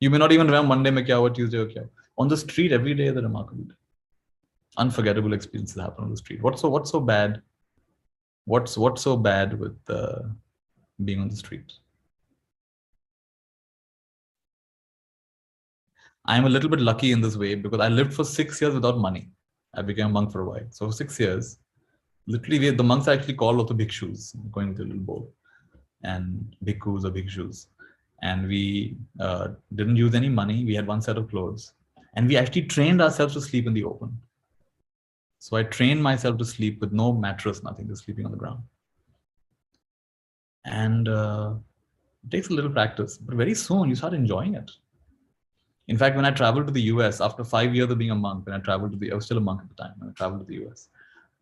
You may not even remember Monday mein kya hua, Tuesday or kya. On the street, every day is a remarkable day. Unforgettable experiences happen on the street. What's so bad? What's so bad with being on the street? I'm a little bit lucky in this way because I lived for 6 years without money. I became a monk for a while. So for 6 years, literally the monks are actually called also bhikshus, going with a little bowl, and bhikkhus or bhikshus. And we didn't use any money. We had one set of clothes. And we actually trained ourselves to sleep in the open. So I trained myself to sleep with no mattress, nothing, just sleeping on the ground. And it takes a little practice, but very soon you start enjoying it. In fact, when I traveled to the US, after 5 years of being a monk, I was still a monk at the time, when I traveled to the US,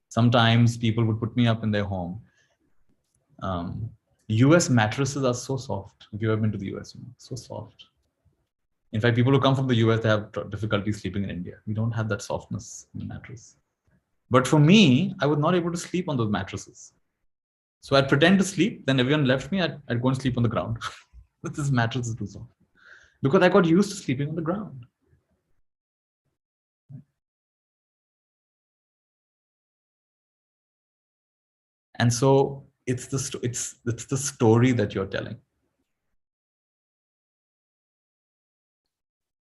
sometimes people would put me up in their home. US mattresses are so soft. If you've ever been to the US, so soft. In fact, people who come from the US, they have difficulty sleeping in India. We don't have that softness in the mattress. But for me, I was not able to sleep on those mattresses. So I'd pretend to sleep, then everyone left me, I'd go and sleep on the ground. This mattress is too soft. Because I got used to sleeping on the ground. And so It's the story that you're telling.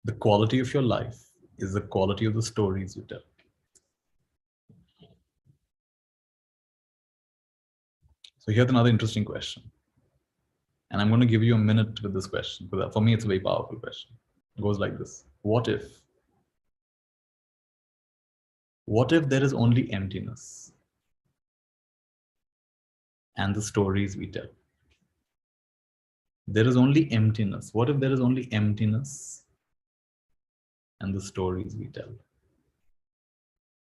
The quality of your life is the quality of the stories you tell. So here's another interesting question. And I'm going to give you a minute with this question, because for me, it's a very powerful question. It goes like this. What if there is only emptiness and the stories we tell? There is only emptiness. What if there is only emptiness and the stories we tell?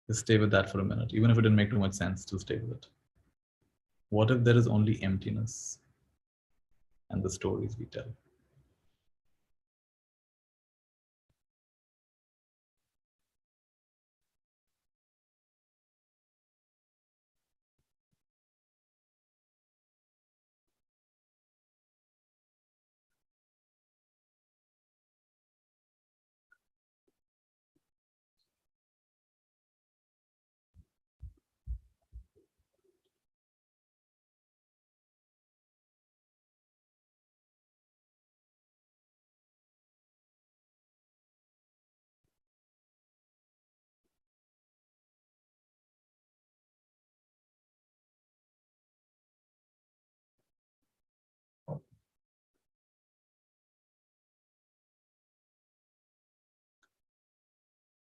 Just stay with that for a minute. Even if it didn't make too much sense, to stay with it. What if there is only emptiness and the stories we tell?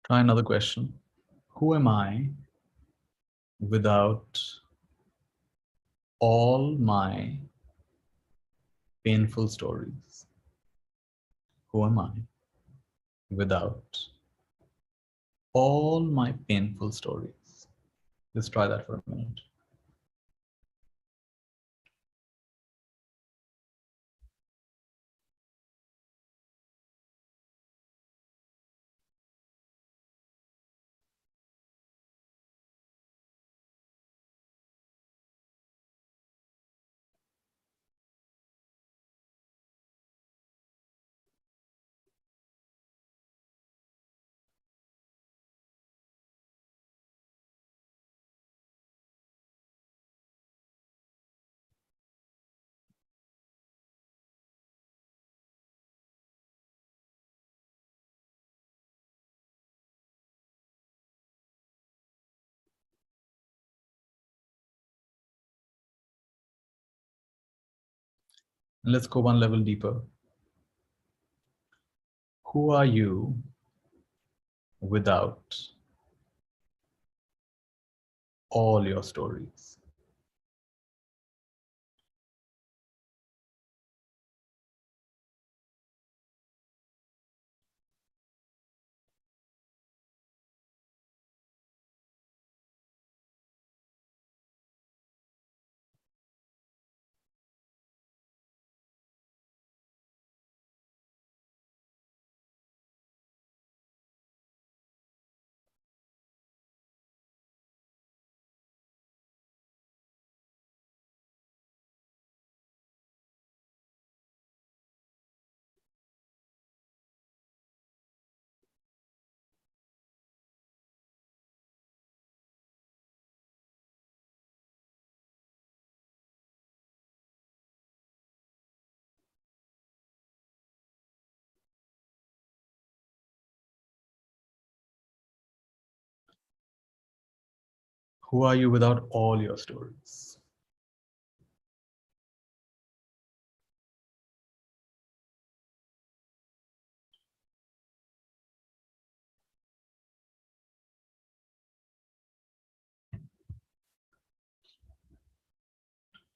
Try another question. Who am I without all my painful stories? Who am I without all my painful stories? Let's try that for a minute. And let's go one level deeper. Who are you without all your stories? Who are you without all your stories?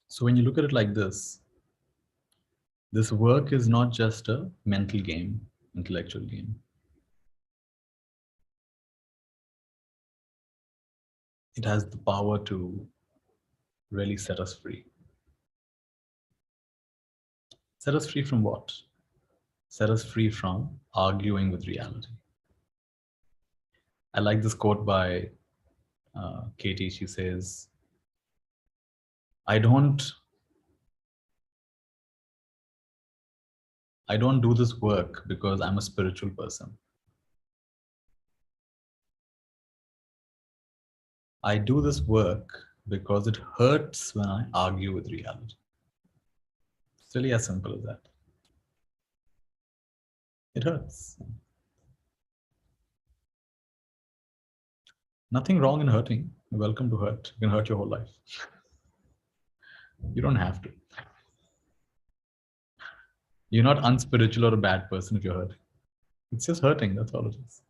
So when you look at it like this work is not just a mental game, intellectual game. It has the power to really set us free. Set us free from what? Set us free from arguing with reality. I like this quote by Katie. She says, I don't do this work because I'm a spiritual person. I do this work Because it hurts when I argue with reality. It's really as simple as that. It hurts. Nothing wrong in hurting. You're welcome to hurt. You can hurt your whole life. You don't have to. You're not unspiritual or a bad person if you're hurting. It's just hurting. That's all it is.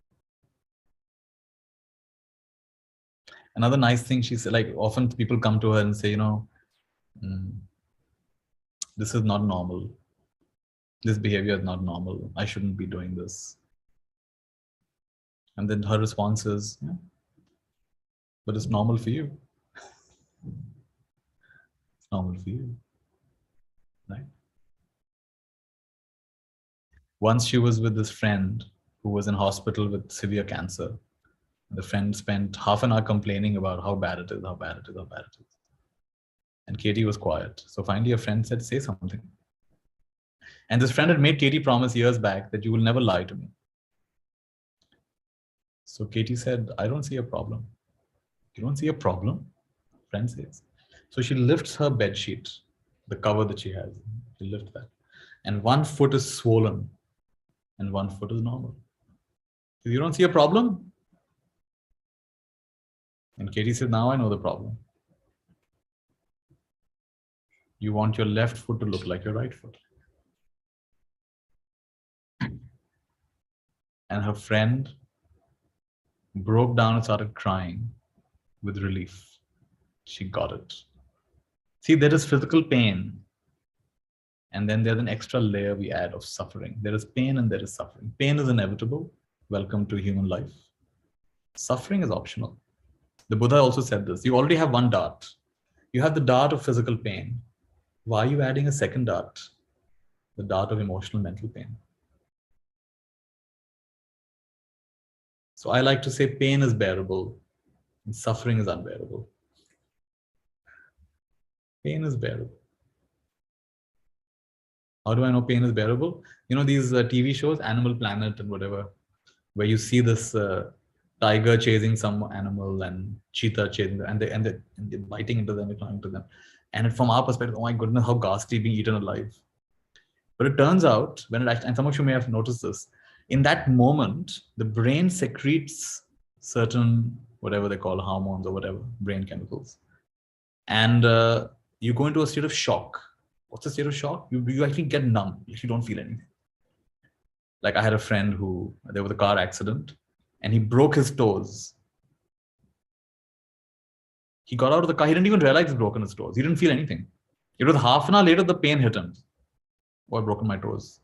Another nice thing she said, like often people come to her and say, this is not normal. This behavior is not normal. I shouldn't be doing this. And then her response is, yeah, but it's normal for you. It's normal for you, right? Once she was with this friend who was in hospital with severe cancer. The friend spent half an hour complaining about how bad it is, how bad it is, how bad it is. And Katie was quiet. So finally a friend said, say something. And this friend had made Katie promise years back that you will never lie to me. So Katie said, I don't see a problem. You don't see a problem? Friend says. So she lifts her bed sheet, the cover that she has. She lifts that. And one foot is swollen and one foot is normal. You don't see a problem? And Katie said, now I know the problem. You want your left foot to look like your right foot. And her friend broke down and started crying with relief. She got it. See, there is physical pain. And then there's an extra layer we add of suffering. There is pain and there is suffering. Pain is inevitable. Welcome to human life. Suffering is optional. The Buddha also said this. You already have one dart. You have the dart of physical pain. Why are you adding a second dart? The dart of emotional mental pain. So I like to say pain is bearable and suffering is unbearable. Pain is bearable. How do I know pain is bearable? You know, these TV shows, Animal Planet and whatever, where you see this tiger chasing some animal and cheetah chasing them, and they're biting into them, climbing to them. And from our perspective, oh my goodness, how ghastly, being eaten alive. But it turns out, when it actually, and some of you may have noticed this, in that moment, the brain secretes certain, whatever they call hormones or whatever, brain chemicals. And you go into a state of shock. What's the state of shock? You actually get numb. You don't feel anything. Like I had a friend who, there was a car accident and he broke his toes. He got out of the car. He didn't even realize he'd broken his toes. He didn't feel anything. It was half an hour later, the pain hit him. Oh, I've broken my toes.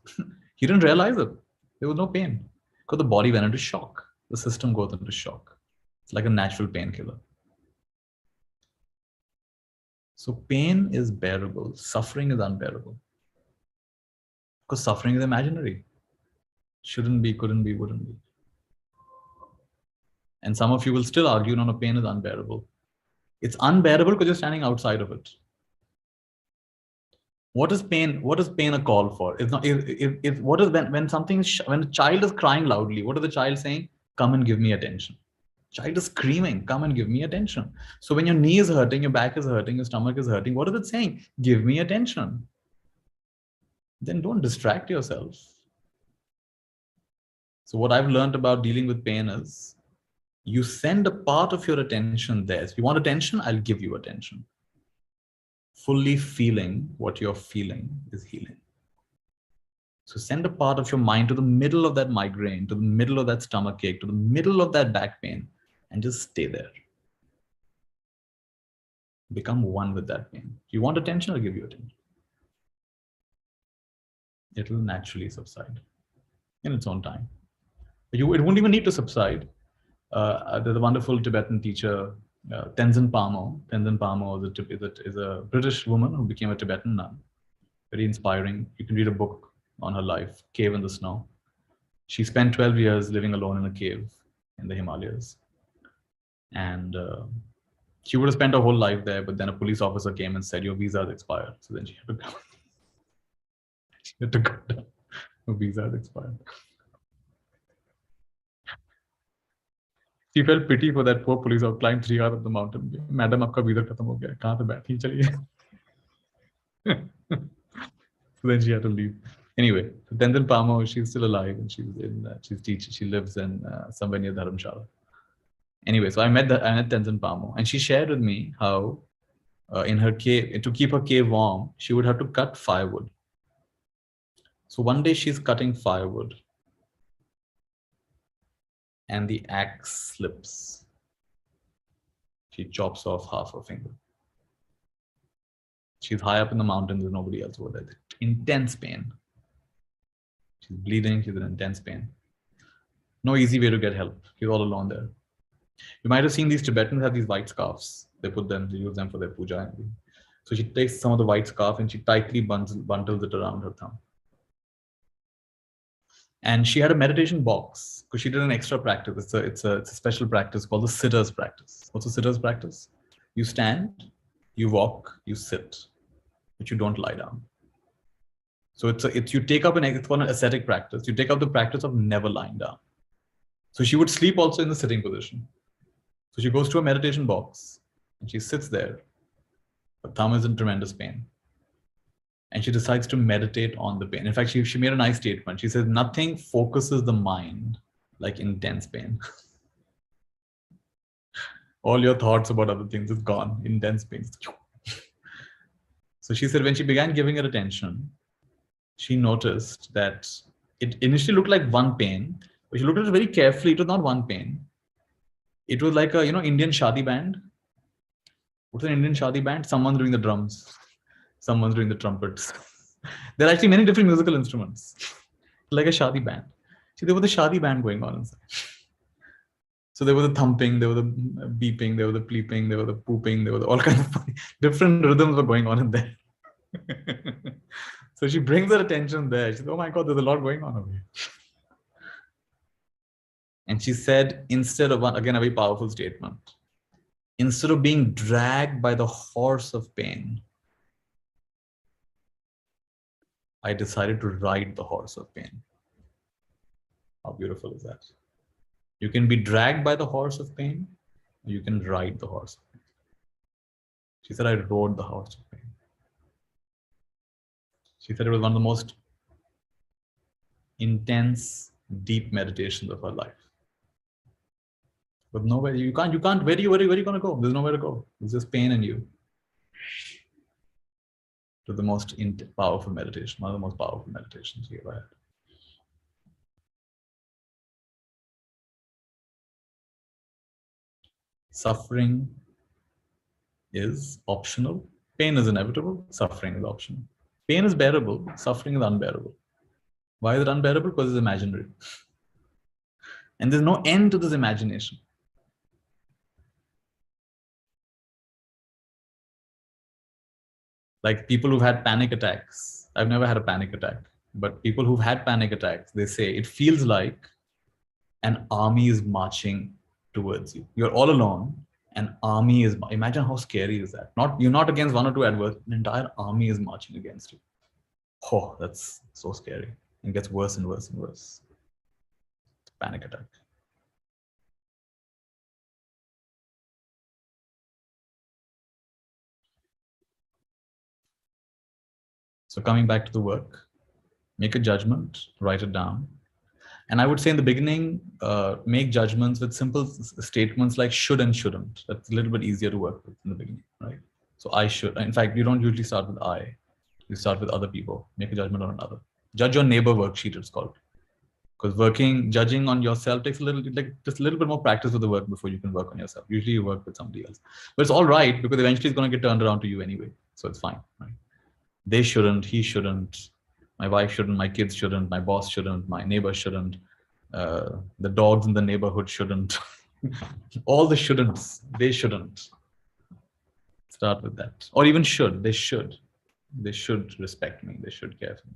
He didn't realize it. There was no pain because the body went into shock. The system goes into shock. It's like a natural painkiller. So pain is bearable. Suffering is unbearable. Because suffering is imaginary. Shouldn't be, couldn't be, wouldn't be. And some of you will still argue, no, pain is unbearable. It's unbearable because you're standing outside of it. What is pain? What is pain a call for? It's not. What is when something when a child is crying loudly? What is the child saying? Come and give me attention. Child is screaming, come and give me attention. So when your knee is hurting, your back is hurting, your stomach is hurting, what is it saying? Give me attention. Then don't distract yourself. So what I've learned about dealing with pain is you send a part of your attention there. If you want attention, I'll give you attention. Fully feeling what you're feeling is healing. So send a part of your mind to the middle of that migraine, to the middle of that stomach ache, to the middle of that back pain, and just stay there. Become one with that pain. If you want attention, I'll give you attention. It will naturally subside in its own time. It won't even need to subside. There's a wonderful Tibetan teacher, Tenzin Palmo. Tenzin Palmo is a British woman who became a Tibetan nun. Very inspiring. You can read a book on her life, Cave in the Snow. She spent 12 years living alone in a cave in the Himalayas. And she would have spent her whole life there, but then a police officer came and said, your visa is expired. So then she had to go. She had to go down. Her visa is expired. She felt pity for that poor police who climbed 3 hours up the mountain. Madam, आपका visa खत्म हो गया, कहाँ पे बैठी चलिए. So then she had to leave. Anyway, Tenzin Palmo, she's still alive and she's teaching. She lives in somewhere near Dharamshala. Anyway, so I met Tenzin Palmo, and she shared with me how in her cave, to keep her cave warm, she would have to cut firewood. So one day she's cutting firewood, and the axe slips. She chops off half her finger. She's high up in the mountains, there's nobody else over there. Intense pain. She's bleeding, she's in intense pain. No easy way to get help. She's all alone there. You might have seen these Tibetans have these white scarves. They use them for their puja. So she takes some of the white scarf and she tightly bundles it around her thumb. And she had a meditation box because she did an extra practice. It's a special practice called the sitter's practice. What's a sitter's practice? You stand, you walk, you sit, but you don't lie down. So it's you take up it's called an ascetic practice. You take up the practice of never lying down. So she would sleep also in the sitting position. So she goes to a meditation box and she sits there. Her thumb is in tremendous pain. And she decides to meditate on the pain. In fact, she made a nice statement. She says, nothing focuses the mind like intense pain. All your thoughts about other things is gone. Intense pain. So she said when she began giving her attention, she noticed that it initially looked like one pain, but she looked at it very carefully. It was not one pain. It was like a, Indian shadi band. What's an Indian shadi band? Someone's doing the drums. Someone's doing the trumpets. There are actually many different musical instruments, like a shadi band. See, there was the shadi band going on inside. So there was the thumping, there was the beeping, there was the bleeping, there was the pooping, there was all kinds of different rhythms were going on in there. So she brings her attention there. She said, oh my God, there's a lot going on over here. And she said, instead of, again, a very powerful statement, instead of being dragged by the horse of pain, I decided to ride the horse of pain. How beautiful is that? You can be dragged by the horse of pain, or you can ride the horse of pain. She said, I rode the horse of pain. She said it was one of the most intense, deep meditations of her life. But nowhere, you can't, where are you going to go? There's nowhere to go. There's just pain in you. To the most powerful meditation, one of the most powerful meditations we ever had. Suffering is optional. Pain is inevitable. Suffering is optional. Pain is bearable. Suffering is unbearable. Why is it unbearable? Because it's imaginary. And there's no end to this imagination. Like people who've had panic attacks. I've never had a panic attack, but people who've had panic attacks, they say it feels like an army is marching towards you. You're all alone. An army is, imagine how scary is that? You're not against one or two adversaries, an entire army is marching against you. Oh, that's so scary. It gets worse and worse and worse. Panic attack. So coming back to the work, make a judgment, write it down. And I would say in the beginning, make judgments with simple statements like should and shouldn't. That's a little bit easier to work with in the beginning, right? So I should. In fact, you don't usually start with I. You start with other people. Make a judgment on another. Judge your neighbor worksheet, it's called. Because judging on yourself takes just a little bit more practice with the work before you can work on yourself. Usually you work with somebody else. But it's all right because eventually it's going to get turned around to you anyway. So it's fine, right? They shouldn't, he shouldn't, my wife shouldn't, my kids shouldn't, my boss shouldn't, my neighbor shouldn't, the dogs in the neighborhood shouldn't. All the shouldn'ts, they shouldn't. Start with that. Or even should, they should. They should respect me, they should care for me.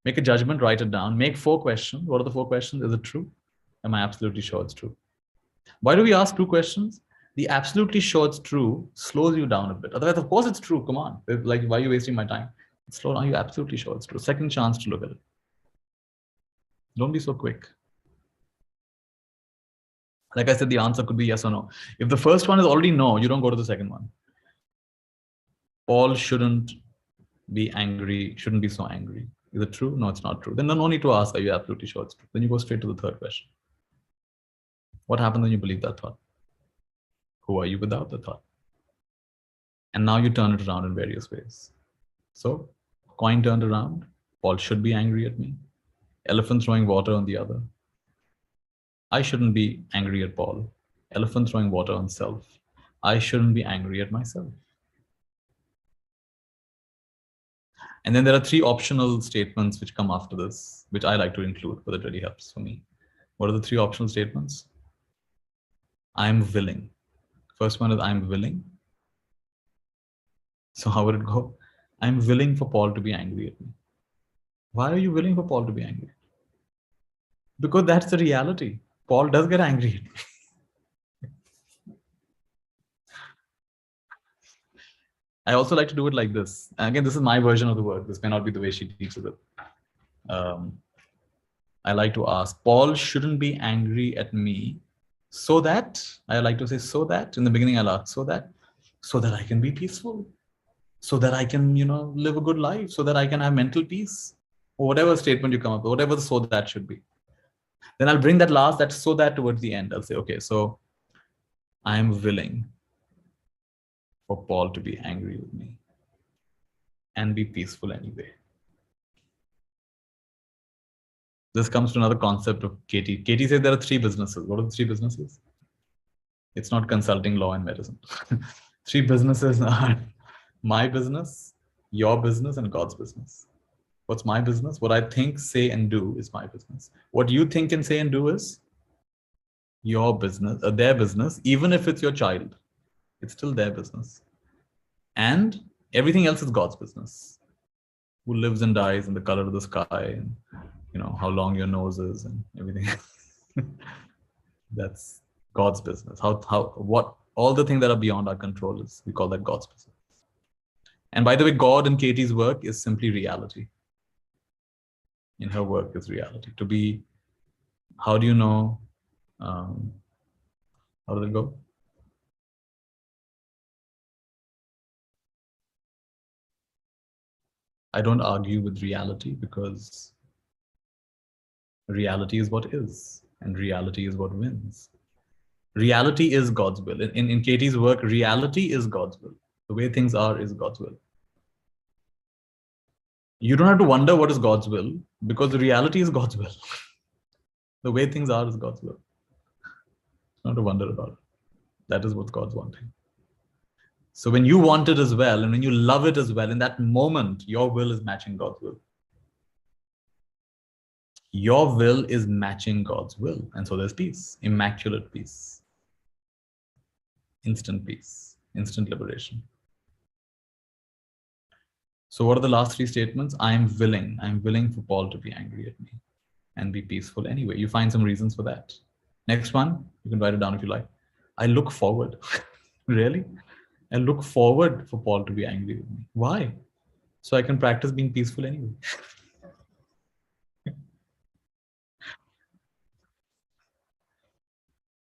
Make a judgment, write it down. Make 4 questions. What are the 4 questions? Is it true? Am I absolutely sure it's true? Why do we ask 2 questions? The absolutely sure it's true slows you down a bit. Otherwise, of course it's true. Come on. Like, why are you wasting my time? Slow down. You're absolutely sure it's true. Second chance to look at it. Don't be so quick. Like I said, the answer could be yes or no. If the first one is already no, you don't go to the second one. Paul shouldn't be angry, shouldn't be so angry. Is it true? No, it's not true. Then no need to ask, are you absolutely sure it's true? Then you go straight to the third question. What happens when you believe that thought? Who are you without the thought? And now you turn it around in various ways. So, coin turned around. Paul should be angry at me. Elephant throwing water on the other. I shouldn't be angry at Paul. Elephant throwing water on self. I shouldn't be angry at myself. And then there are three optional statements which come after this, which I like to include because it really helps for me. What are the three optional statements? I'm willing. First one is I'm willing. So how would it go? I'm willing for Paul to be angry at me. Why are you willing for Paul to be angry? Because that's the reality. Paul does get angry at me. I also like to do it like this. And again, this is my version of the work. This may not be the way she teaches it. I like to ask, Paul shouldn't be angry at me so that, I like to say so that, in the beginning I'll ask, so that I can be peaceful, so that I can, live a good life, so that I can have mental peace, or whatever statement you come up with, whatever the so that should be. Then I'll bring that last, that so that towards the end. I'll say, okay, so I'm willing for Paul to be angry with me and be peaceful anyway. This comes to another concept of Katie. Katie said there are three businesses. What are the three businesses? It's not consulting, law, and medicine. Three businesses are my business, your business, and God's business. What's my business? What I think, say, and do is my business. What you think and say and do is your business, their business. Even if it's your child, it's still their business. And everything else is God's business. Who lives and dies, and the color of the sky, and how long your nose is, and everything. That's God's business. What all the things that are beyond our control is, we call that God's business. And by the way, God in Katie's work is simply reality. In her work is reality. To be, how do you know? How does it go? I don't argue with reality because reality is what is, and reality is what wins. Reality is God's will. In Katie's work, reality is God's will. The way things are is God's will. You don't have to wonder what is God's will because the reality is God's will. The way things are is God's will. Not to wonder about it. That is what God's wanting. So when you want it as well, and when you love it as well, in that moment, your will is matching God's will. Your will is matching God's will. And so there's peace, immaculate peace, instant peace, instant liberation. So what are the last three statements? I'm willing for Paul to be angry at me and be peaceful anyway. You find some reasons for that. Next one, you can write it down if you like. I look forward. Really? I look forward for Paul to be angry with me. Why? So I can practice being peaceful anyway.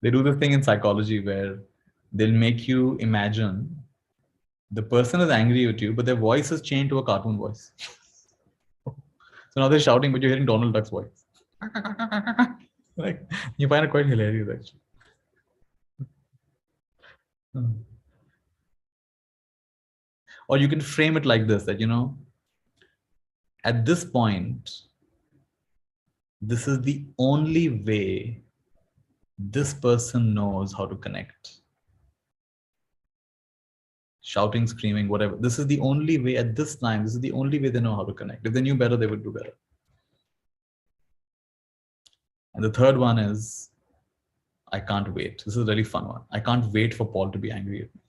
They do this thing in psychology where they'll make you imagine the person is angry at you, but their voice is changed to a cartoon voice. So now they're shouting, but you're hearing Donald Duck's voice. Like, you find it quite hilarious, actually. Or you can frame it like this, that, at this point, this is the only way this person knows how to connect. Shouting, screaming, whatever. This is the only way at this time. This is the only way they know how to connect. If they knew better, they would do better. And the third one is, I can't wait. This is a really fun one. I can't wait for Paul to be angry at me.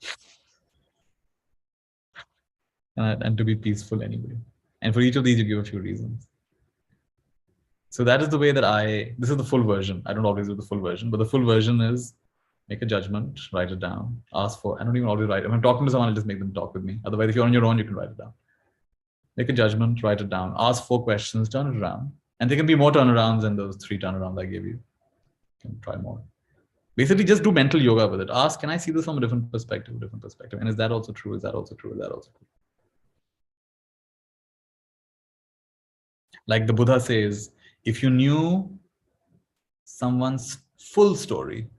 And to be peaceful anyway. And for each of these, you give a few reasons. So that is the way that this is the full version. I don't always do the full version, but the full version is make a judgment, write it down, ask for, I don't even always write. If I'm talking to someone, I'll just make them talk with me. Otherwise, if you're on your own, you can write it down. Make a judgment, write it down, ask 4 questions, turn it around. And there can be more turnarounds than those 3 turnarounds I gave you. You can try more. Basically, just do mental yoga with it. Ask, can I see this from a different perspective? And is that also true? Is that also true? Is that also true? Like the Buddha says, if you knew someone's full story,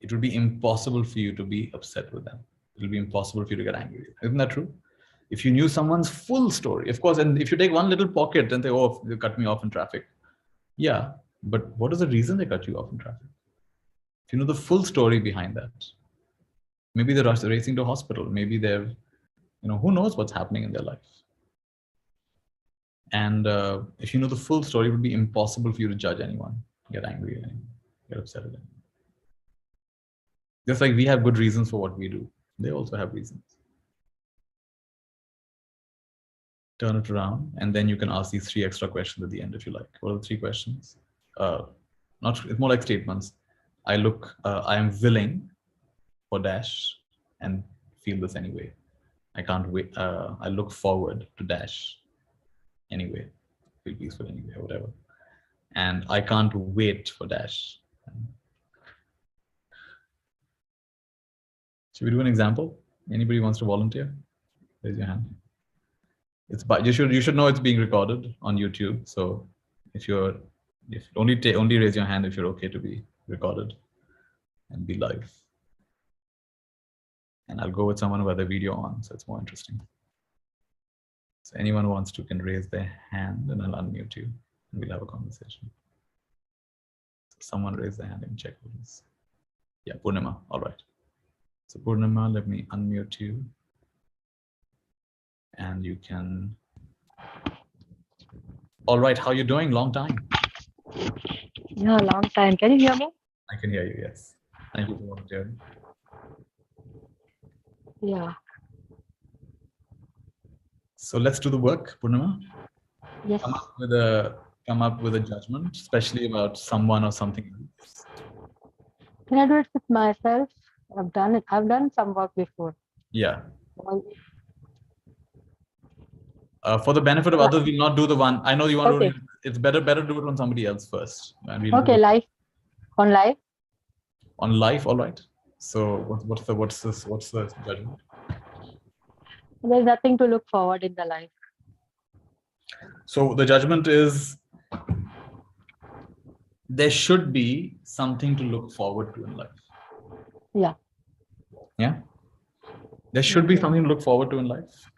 it would be impossible for you to be upset with them. It will be impossible for you to get angry. Isn't that true? If you knew someone's full story, of course, and if you take one little pocket and say, oh, they cut me off in traffic. Yeah, but what is the reason they cut you off in traffic? If you know the full story behind that, maybe they're racing to hospital, maybe they're, who knows what's happening in their life. And if you know the full story, it would be impossible for you to judge anyone, get angry at anyone, get upset at anyone. Just like we have good reasons for what we do, they also have reasons. Turn it around, and then you can ask these 3 extra questions at the end if you like. What are the 3 questions? It's more like statements. I am willing for dash and feel this anyway. I can't wait. I look forward to dash anyway, feel peaceful anyway, or whatever. And I can't wait for dash. Should we do an example? Anybody wants to volunteer? Raise your hand. You should know it's being recorded on YouTube. So if only raise your hand if you're okay to be recorded and be live. And I'll go with someone who has their video on, so it's more interesting. So anyone who wants to can raise their hand, and I'll unmute you, and we'll have a conversation. So someone raise their hand and check, please. Yeah, Purnima. All right. So Purnima, let me unmute you. And you can. All right, how you doing? Long time. Yeah, long time. Can you hear me? I can hear you, yes. Thank you for volunteering. Yeah. So let's do the work, Purnima. Yes. Come up with a judgment, especially about someone or something else. Can I do it with myself? I've done it. I've done some work before. Yeah. For the benefit of others, we'll not do the one. I know you want to. It's better do it on somebody else first. And we'll okay, live. On live. On live, all right. So what's the judgment? There's nothing to look forward in the life. So the judgment is there should be something to look forward to in life. Yeah. Yeah. There should be something to look forward to in life.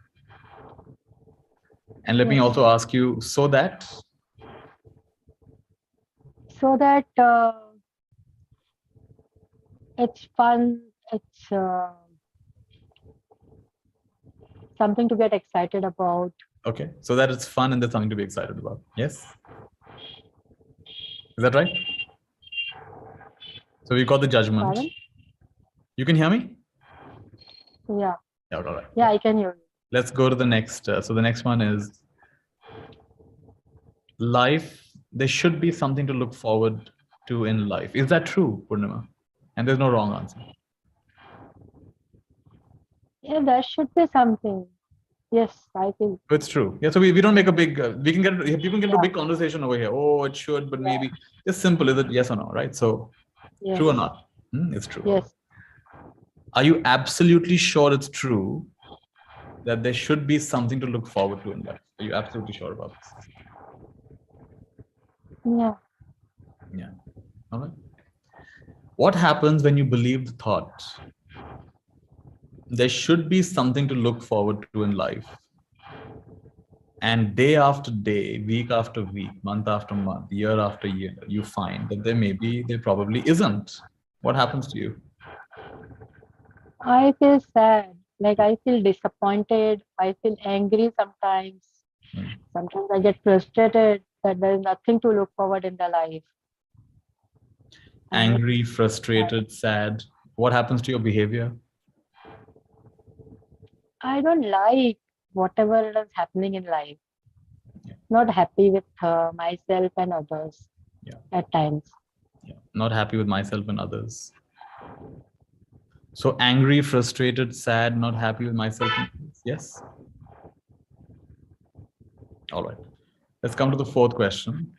And let me also ask you, so that it's fun, it's something to get excited about. Okay, so that it's fun and there's something to be excited about. Yes? Is that right? So we got the judgment. Pardon? You can hear me? Yeah. Yeah, all right. Yeah, I can hear you. Let's go to the next. So the next one is life. There should be something to look forward to in life. Is that true, Purnima? And there's no wrong answer. Yeah, there should be something. Yes, I think. It's true. Yeah, so we don't make a big, people get a big conversation over here. Oh, it should, but maybe. Just simple. Is it yes or no, right? So true or not? It's true. Yes. Are you absolutely sure it's true that there should be something to look forward to in life? Are you absolutely sure about this? Yeah. Yeah. All right. What happens when you believe the thought there should be something to look forward to in life, and day after day, week after week, month after month, year after year, you find that there probably isn't? What happens to you? I feel sad. Like I feel disappointed. I feel angry sometimes. Sometimes I get frustrated that there is nothing to look forward in the life. Angry, frustrated, sad. What happens to your behavior? I don't like whatever is happening in life. Yeah. Not happy with myself and others. Yeah. At times. Yeah. Not happy with myself and others. So angry, frustrated, sad, not happy with myself and others. Yes. All right. Let's come to the 4th question.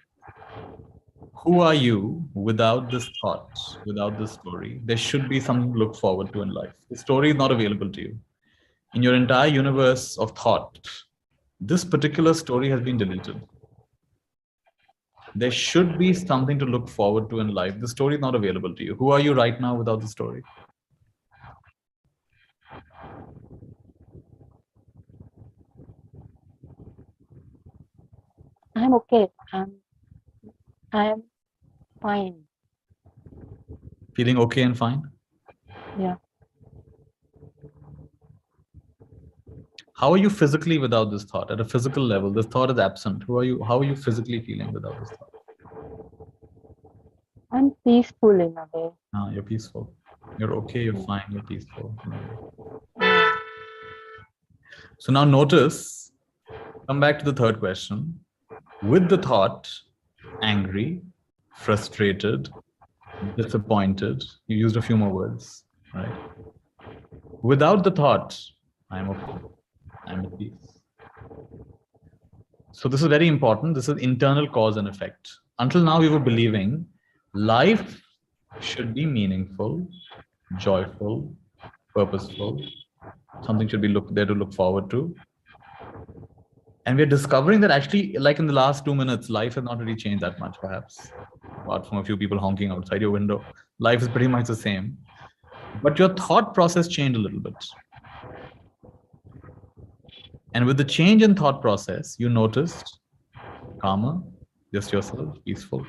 Who are you without this thought, without this story? There should be something to look forward to in life. The story is not available to you. In your entire universe of thought, this particular story has been deleted. There should be something to look forward to in life. The story is not available to you. Who are you right now without the story? I'm okay. I'm fine. Feeling okay and fine? Yeah. How are you physically without this thought? At a physical level, this thought is absent. Who are you? How are you physically feeling without this thought? I'm peaceful in a way. You're peaceful. You're okay, you're fine, you're peaceful. So now notice, come back to the third question. With the thought, angry, frustrated, disappointed, you used a few more words, right? Without the thought, I'm okay, I'm at peace. So this is very important. This is internal cause and effect. Until now, we were believing life should be meaningful, joyful, purposeful. Something should be there to look forward to. And we're discovering that actually, like in the last 2 minutes, life has not really changed that much, perhaps. Apart from a few people honking outside your window, life is pretty much the same. But your thought process changed a little bit. And with the change in thought process, you noticed calmer, just yourself, peaceful.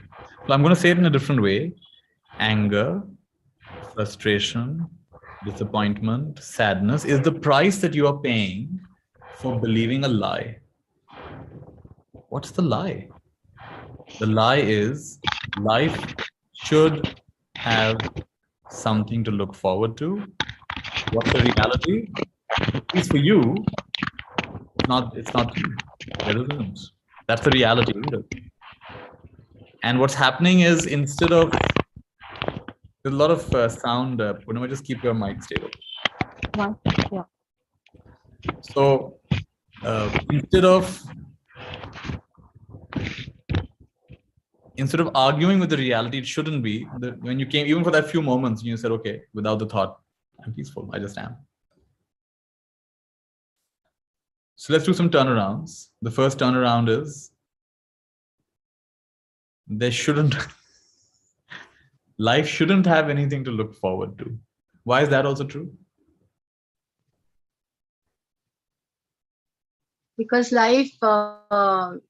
So I'm going to say it in a different way. Anger, frustration, disappointment, sadness is the price that you are paying for believing a lie. What's the lie? The lie is life should have something to look forward to. What's the reality? At least for you, it's not true. There isn't. That's the reality. And what's happening is instead of there's a lot of sound. Purnima, just keep your mic stable. Yeah. So instead of arguing with the reality, it shouldn't be. When you came, even for that few moments, you said, okay, without the thought, I'm peaceful. I just am. So let's do some turnarounds. The first turnaround is life shouldn't have anything to look forward to. Why is that also true? Because life, there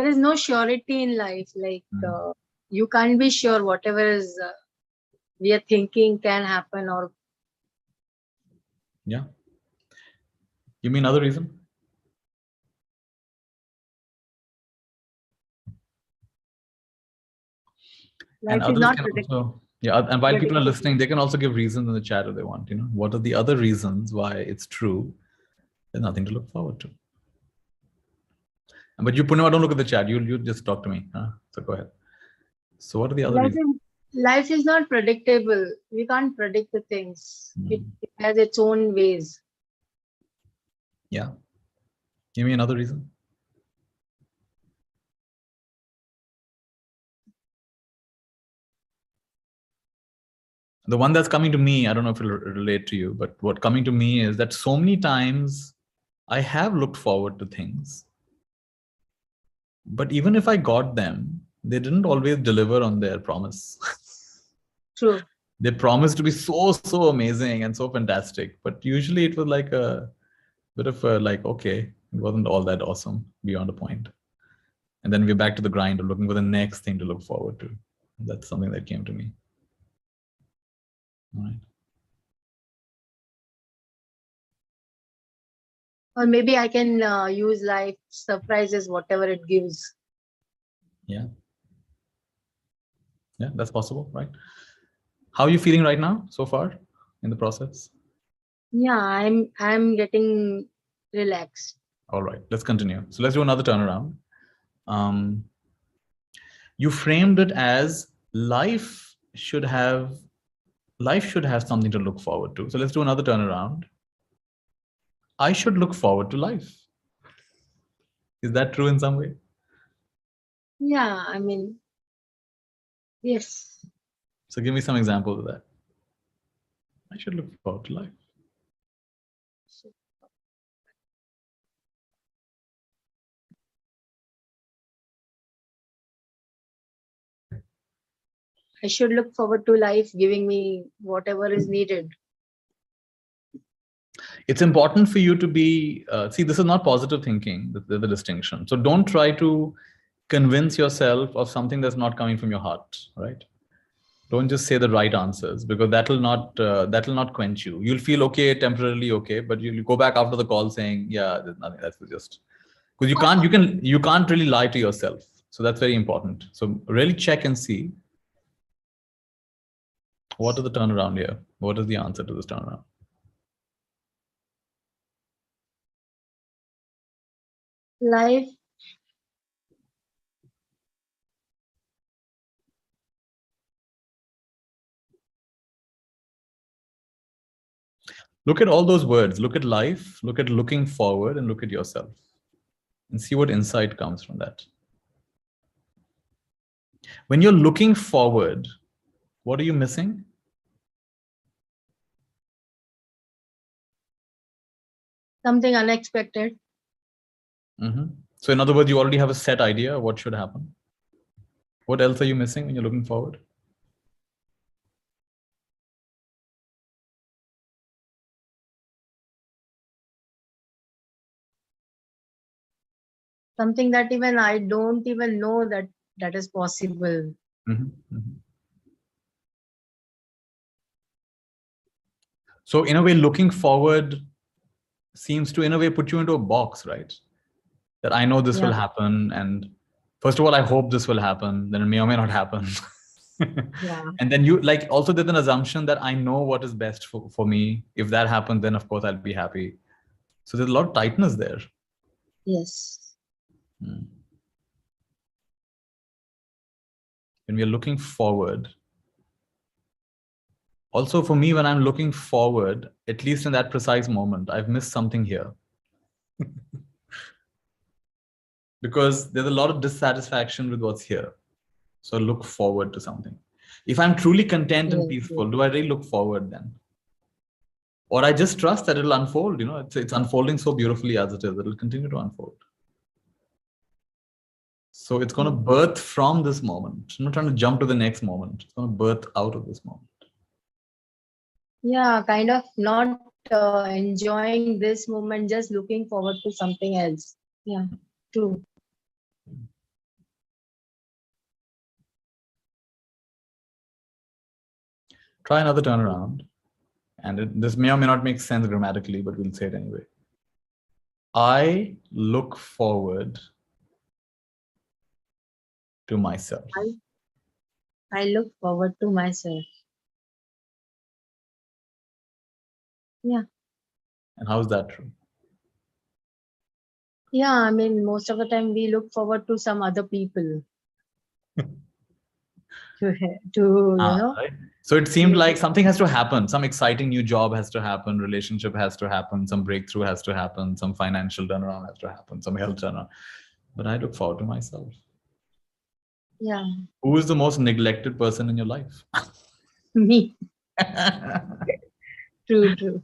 is no surety in life. Like you can't be sure whatever is we are thinking can happen or. Yeah. You mean another reason? Life is not predictable. And while people are listening, they can also give reasons in the chat if they want. What are the other reasons why it's true? There's nothing to look forward to. But you, Purnima, don't look at the chat. You just talk to me. So go ahead. So what are the other reasons? Life is not predictable. We can't predict the things. It has its own ways. Yeah. Give me another reason. The one that's coming to me, I don't know if it'll relate to you, but what coming to me is that so many times I have looked forward to things, but even if I got them, they didn't always deliver on their promise. True. They promised to be so amazing and so fantastic, but usually it was like a bit of a okay, it wasn't all that awesome beyond a point. And then we're back to the grind of looking for the next thing to look forward to. That's something that came to me. All right. Or maybe I can use life surprises, whatever it gives. Yeah. Yeah, that's possible, right? How are you feeling right now so far in the process? Yeah, I'm getting relaxed. All right, let's continue. So let's do another turnaround. You framed it as life should have something to look forward to. So let's do another turnaround. I should look forward to life. Is that true in some way? Yeah, I mean, Yes. So give me some examples of that. I should look forward to life. I should look forward to life giving me whatever is needed. It's important for you to be, see, this is not positive thinking, the distinction. So don't try to convince yourself of something that's not coming from your heart, right? Don't just say the right answers, because that will not quench you. You'll feel okay, temporarily okay, but you'll go back after the call saying, yeah, there's nothing, that's just, because you can't really lie to yourself. So that's very important. So really check and see, what is the turnaround here? What is the answer to this turnaround? Life. Look at all those words. Look at life, look at looking forward, and look at yourself. And see what insight comes from that. When you're looking forward, what are you missing? Something unexpected. So in other words, you already have a set idea of what should happen. What else are you missing when you're looking forward? Something that even I don't even know that is possible. So in a way, looking forward seems to, in a way, put you into a box, right? That I know this will happen. And first of all, I hope this will happen. Then it may or may not happen. And then you like, also there's an assumption that I know what is best for me. If that happens, then of course I'll be happy. So there's a lot of tightness there. Yes. When we are looking forward, also for me, when I'm looking forward, at least in that precise moment, I've missed something here. Because there's a lot of dissatisfaction with what's here. So look forward to something. If I'm truly content and peaceful, do I really look forward then? Or I just trust that it'll unfold, you know, it's unfolding so beautifully as it is, it'll continue to unfold. So it's going to birth from this moment. I'm not trying to jump to the next moment. It's going to birth out of this moment. Yeah, kind of not enjoying this moment, just looking forward to something else. Yeah, true. Try another turnaround. And this may or may not make sense grammatically, but we'll say it anyway. I look forward to myself. I look forward to myself. Yeah. And how is that true? Yeah, I mean, most of the time we look forward to some other people. to Right? So it seemed like something has to happen. Some exciting new job has to happen. Relationship has to happen. Some breakthrough has to happen. Some financial turnaround has to happen. Some health turnaround. But I look forward to myself. Yeah. Who is the most neglected person in your life? Me. True, true.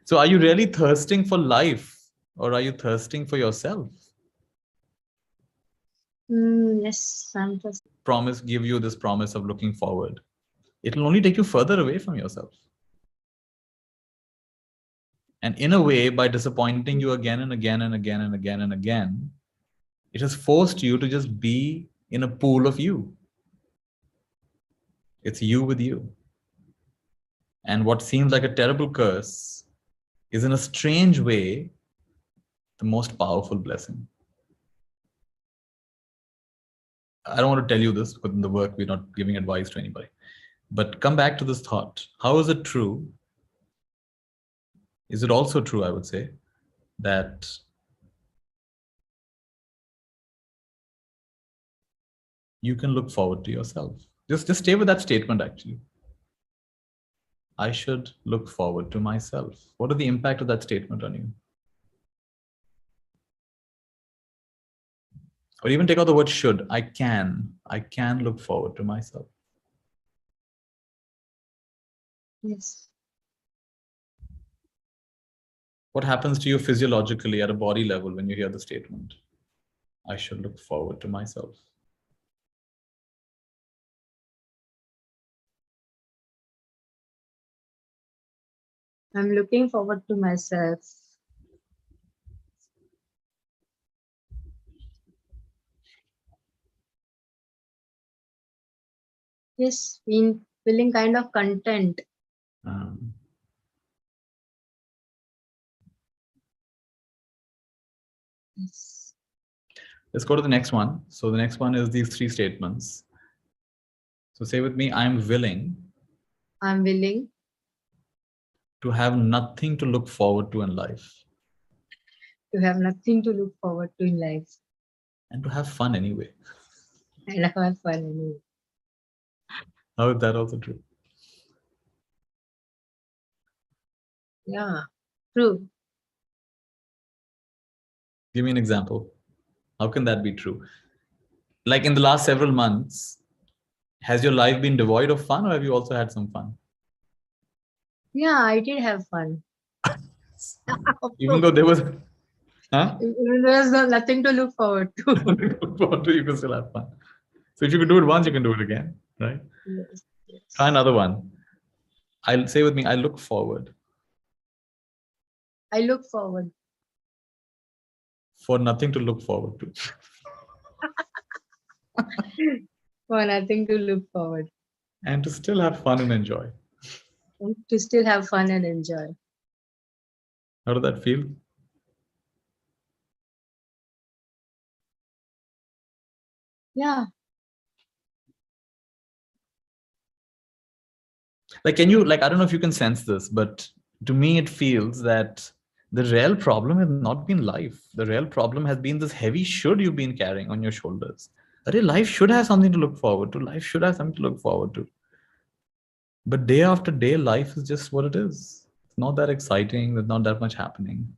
So are you really thirsting for life, or are you thirsting for yourself? Yes, I'm just Give you this promise of looking forward. It'll only take you further away from yourself. And in a way, by disappointing you again and again and again and again and again, it has forced you to just be in a pool of you. It's you with you. And what seems like a terrible curse is, in a strange way, the most powerful blessing. I don't want to tell you this because in the work, we're not giving advice to anybody. But come back to this thought. How is it true? Is it also true, I would say, that you can look forward to yourself? Just stay with that statement, actually. I should look forward to myself. What is the impact of that statement on you? Or even take out the word should. I can look forward to myself. Yes. What happens to you physiologically at a body level when you hear the statement? I should look forward to myself. I'm looking forward to myself. Yes, feeling kind of content. Yes. Let's go to the next one. So the next one is these three statements. So say with me, I'm willing. I'm willing To have nothing to look forward to in life. to have nothing to look forward to in life. And to have fun anyway. And have fun anyway. How is that also true? Yeah, true. Give me an example. How can that be true? Like in the last several months, has your life been devoid of fun, or have you also had some fun? Yeah, I did have fun. Even though there was, Even there's nothing to look forward to. You can still have fun. So if you can do it once, you can do it again, right? Yes, yes. Try another one. I'll say with me, I look forward. I look forward. For nothing to look forward to. For nothing to look forward. And to still have fun and enjoy. And to still have fun and enjoy. How does that feel? Yeah. Like, can you, like, I don't know if you can sense this, but to me, it feels that the real problem has not been life. The real problem has been this heavy should you've been carrying on your shoulders. That life should have something to look forward to. Life should have something to look forward to. But day after day, life is just what it is. It's not that exciting. There's not that much happening.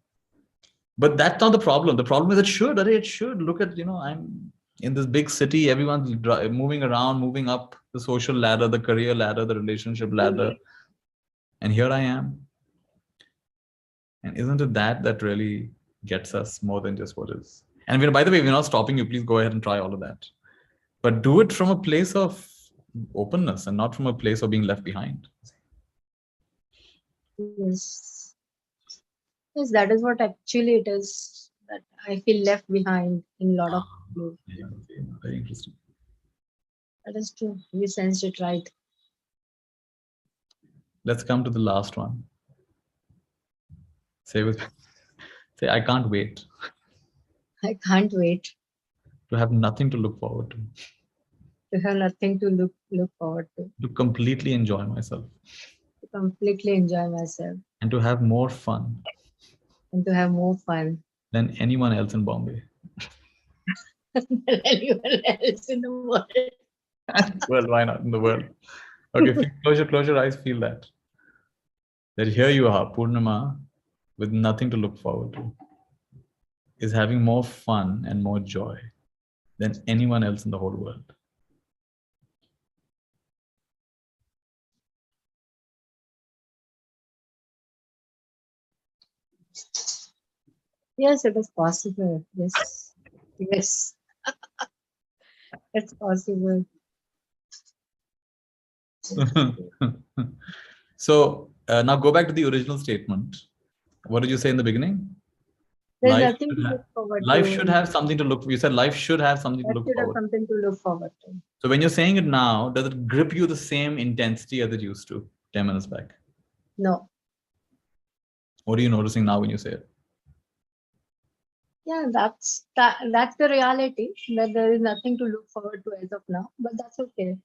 But that's not the problem. The problem is it should. It should. Look at, I'm in this big city. Everyone's moving around, moving up the social ladder, the career ladder, the relationship ladder. And here I am. And isn't it that really gets us more than just what is? And by the way, we're not stopping you. Please go ahead and try all of that. But do it from a place of openness and not from a place of being left behind. Yes. Yes, that is what actually it is. That I feel left behind in a lot of ways. Yeah, very interesting. That is true. You sensed it right. Let's come to the last one. Say, I can't wait. I can't wait. To have nothing to look forward to. To have nothing to look forward to. To completely enjoy myself. To completely enjoy myself. And to have more fun. And to have more fun. Than anyone else in Bombay. Than anyone else in the world. Well, why not in the world? Okay, close your eyes, feel that. That here you are, Purnima, with nothing to look forward to, is having more fun and more joy than anyone else in the whole world. Yes, it is possible. Yes. Yes. It's possible. So now go back to the original statement. What did you say in the beginning? There's nothing to look forward to. Life should have something to look for. You said life should have something to look forward to. Life should have something to look forward to. So when you're saying it now, does it grip you the same intensity as it used to 10 minutes back? No. What are you noticing now when you say it? Yeah, that's the reality, that there is nothing to look forward to as of now, but that's okay.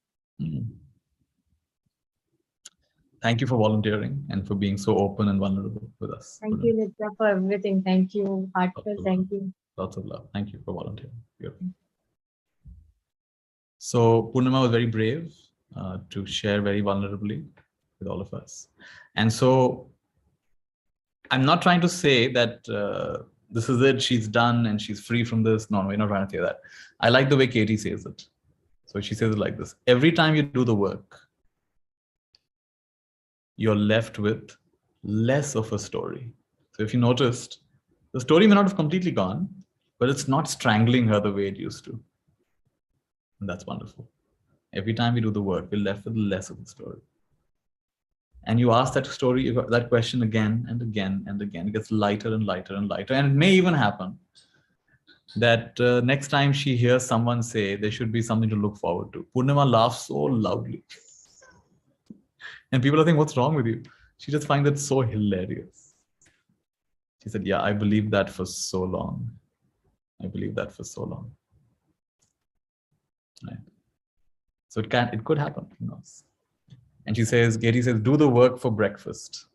Thank you for volunteering and for being so open and vulnerable with us. Thank you, Nitya, for everything. Thank you, heartfelt. Thank you. Lots of love. Thank you for volunteering. So Purnima was very brave to share very vulnerably with all of us. And so I'm not trying to say that this is it, she's done and she's free from this. No, we're not trying to say that. I like the way Katie says it. So she says it like this: every time you do the work, you're left with less of a story. So if you noticed, the story may not have completely gone, but it's not strangling her the way it used to. And that's wonderful. Every time we do the work, we're left with less of the story. And you ask that story, that question again and again and again. It gets lighter and lighter and lighter. And it may even happen that next time she hears someone say there should be something to look forward to, Purnima laughs so loudly. And people are thinking, what's wrong with you? She just finds it so hilarious. She said, yeah, I believed that for so long. I believed that for so long. Right? So it could happen, who knows? And she says, Katie says, do the work for breakfast.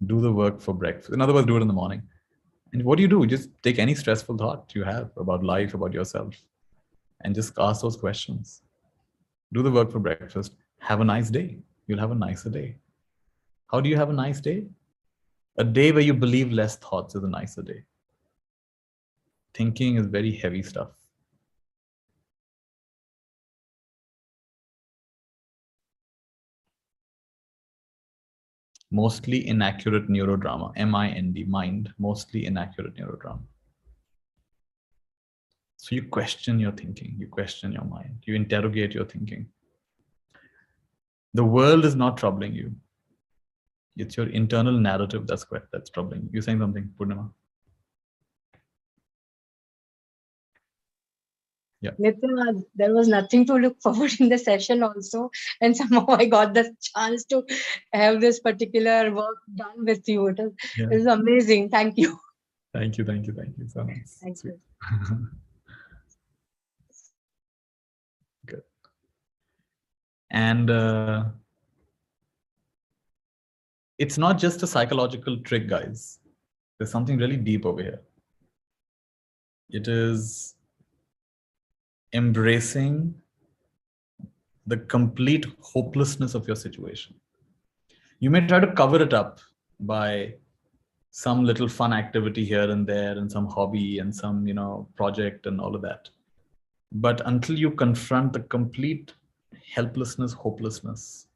Do the work for breakfast. In other words, do it in the morning. And what do? Just take any stressful thought you have about life, about yourself, and just ask those questions. Do the work for breakfast. Have a nice day. You'll have a nicer day. How do you have a nice day? A day where you believe less thoughts is a nicer day. Thinking is very heavy stuff. Mostly inaccurate neurodrama, M-I-N-D, mind, mostly inaccurate neurodrama. So you question your thinking, you question your mind, you interrogate your thinking. The world is not troubling you. It's your internal narrative that's troubling you. You're saying something, Purnima? Yeah. Nitin, there was nothing to look forward in the session also. And somehow I got the chance to have this particular work done with you. It was amazing. Thank you. Thank you. So nice. Thank you. Good. And it's not just a psychological trick, guys. There's something really deep over here. It is embracing the complete hopelessness of your situation. You may try to cover it up by some little fun activity here and there and some hobby and some, project and all of that. But until you confront the complete helplessness, hopelessness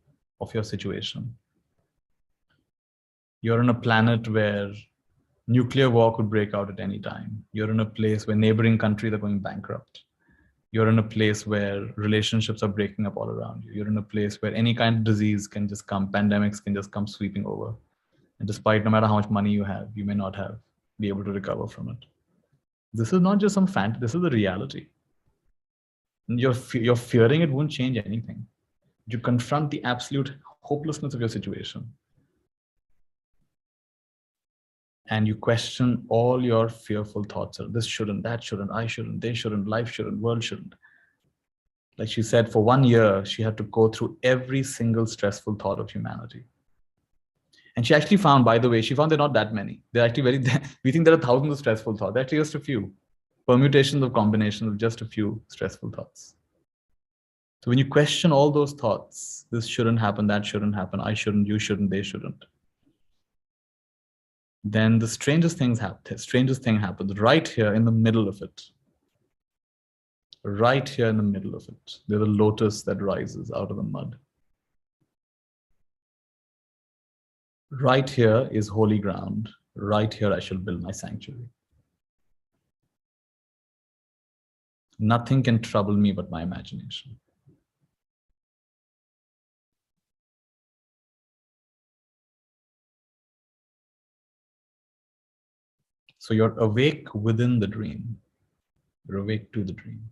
of your situation, you're on a planet where nuclear war could break out at any time. You're in a place where neighboring countries are going bankrupt. You're in a place where relationships are breaking up all around you. You're in a place where any kind of disease can just come, pandemics can just come sweeping over. And despite no matter how much money you have, you may not be able to recover from it. This is not just some fantasy, this is the reality. And you're fearing it won't change anything. You confront the absolute hopelessness of your situation. And you question all your fearful thoughts. This shouldn't, that shouldn't, I shouldn't, they shouldn't, life shouldn't, world shouldn't. Like she said, for 1 year, she had to go through every single stressful thought of humanity. And she actually found, by the way, she found there are not that many. They're actually we think there are thousands of stressful thoughts. They're actually just a few permutations of combinations of just a few stressful thoughts. So when you question all those thoughts, this shouldn't happen, that shouldn't happen, I shouldn't, you shouldn't, they shouldn't, then the strangest thing happens right here in the middle of it. Right here in the middle of it. There's a lotus that rises out of the mud. Right here is holy ground. Right here I shall build my sanctuary. Nothing can trouble me but my imagination. So you're awake within the dream. You're awake to the dream.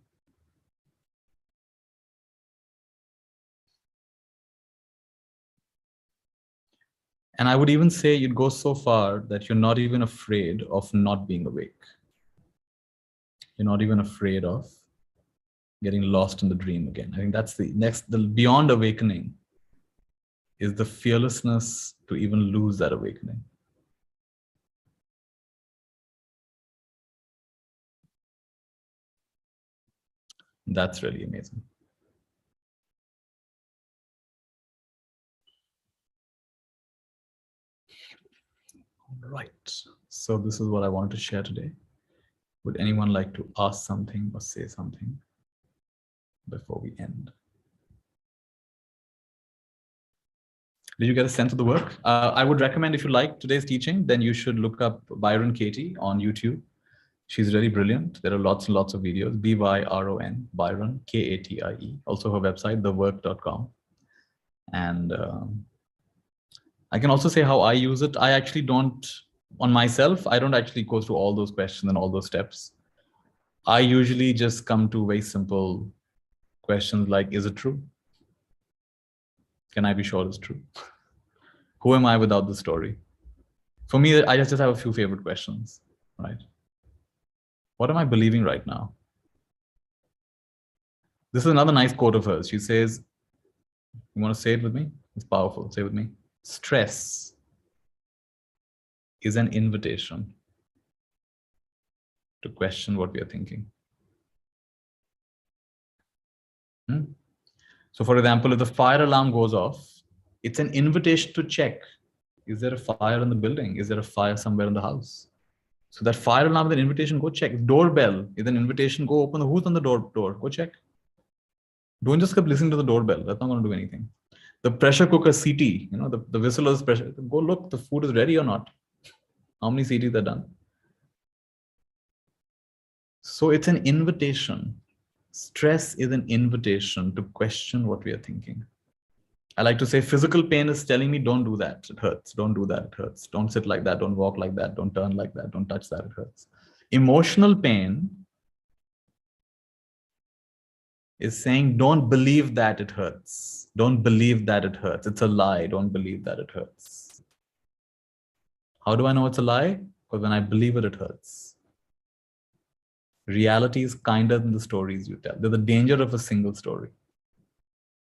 And I would even say you'd go so far that you're not even afraid of not being awake. You're not even afraid of getting lost in the dream again. I think that's the beyond awakening is the fearlessness to even lose that awakening. That's really amazing. Right. So this is what I wanted to share today. Would anyone like to ask something or say something before we end? Did you get a sense of the work? I would recommend, if you like today's teaching, then you should look up Byron Katie on YouTube. She's really brilliant. There are lots and lots of videos. B-Y-R-O-N, Byron, K-A-T-I-E. Also her website, thework.com. And I can also say how I use it. I actually don't, on myself, I don't actually go through all those questions and all those steps. I usually just come to very simple questions like, is it true? Can I be sure it's true? Who am I without the story? For me, I just have a few favorite questions, right? What am I believing right now? This is another nice quote of hers. She says, you want to say it with me? It's powerful. Say it with me. Stress is an invitation to question what we are thinking. So for example, if the fire alarm goes off, it's an invitation to check. Is there a fire in the building? Is there a fire somewhere in the house? So that fire alarm is an invitation, go check. Doorbell is an invitation, go open the, who's on the door, go check. Don't just keep listening to the doorbell. That's not going to do anything. The pressure cooker CT, you know, the whistler's pressure, go look, the food is ready or not. How many CTs are done? So it's an invitation. Stress is an invitation to question what we are thinking. I like to say physical pain is telling me, don't do that, it hurts. Don't do that, it hurts. Don't sit like that, don't walk like that, don't turn like that, don't touch that, it hurts. Emotional pain is saying, don't believe that it hurts. Don't believe that it hurts. It's a lie. Don't believe that it hurts. How do I know it's a lie? Because when I believe it, it hurts. Reality is kinder than the stories you tell. There's the danger of a single story.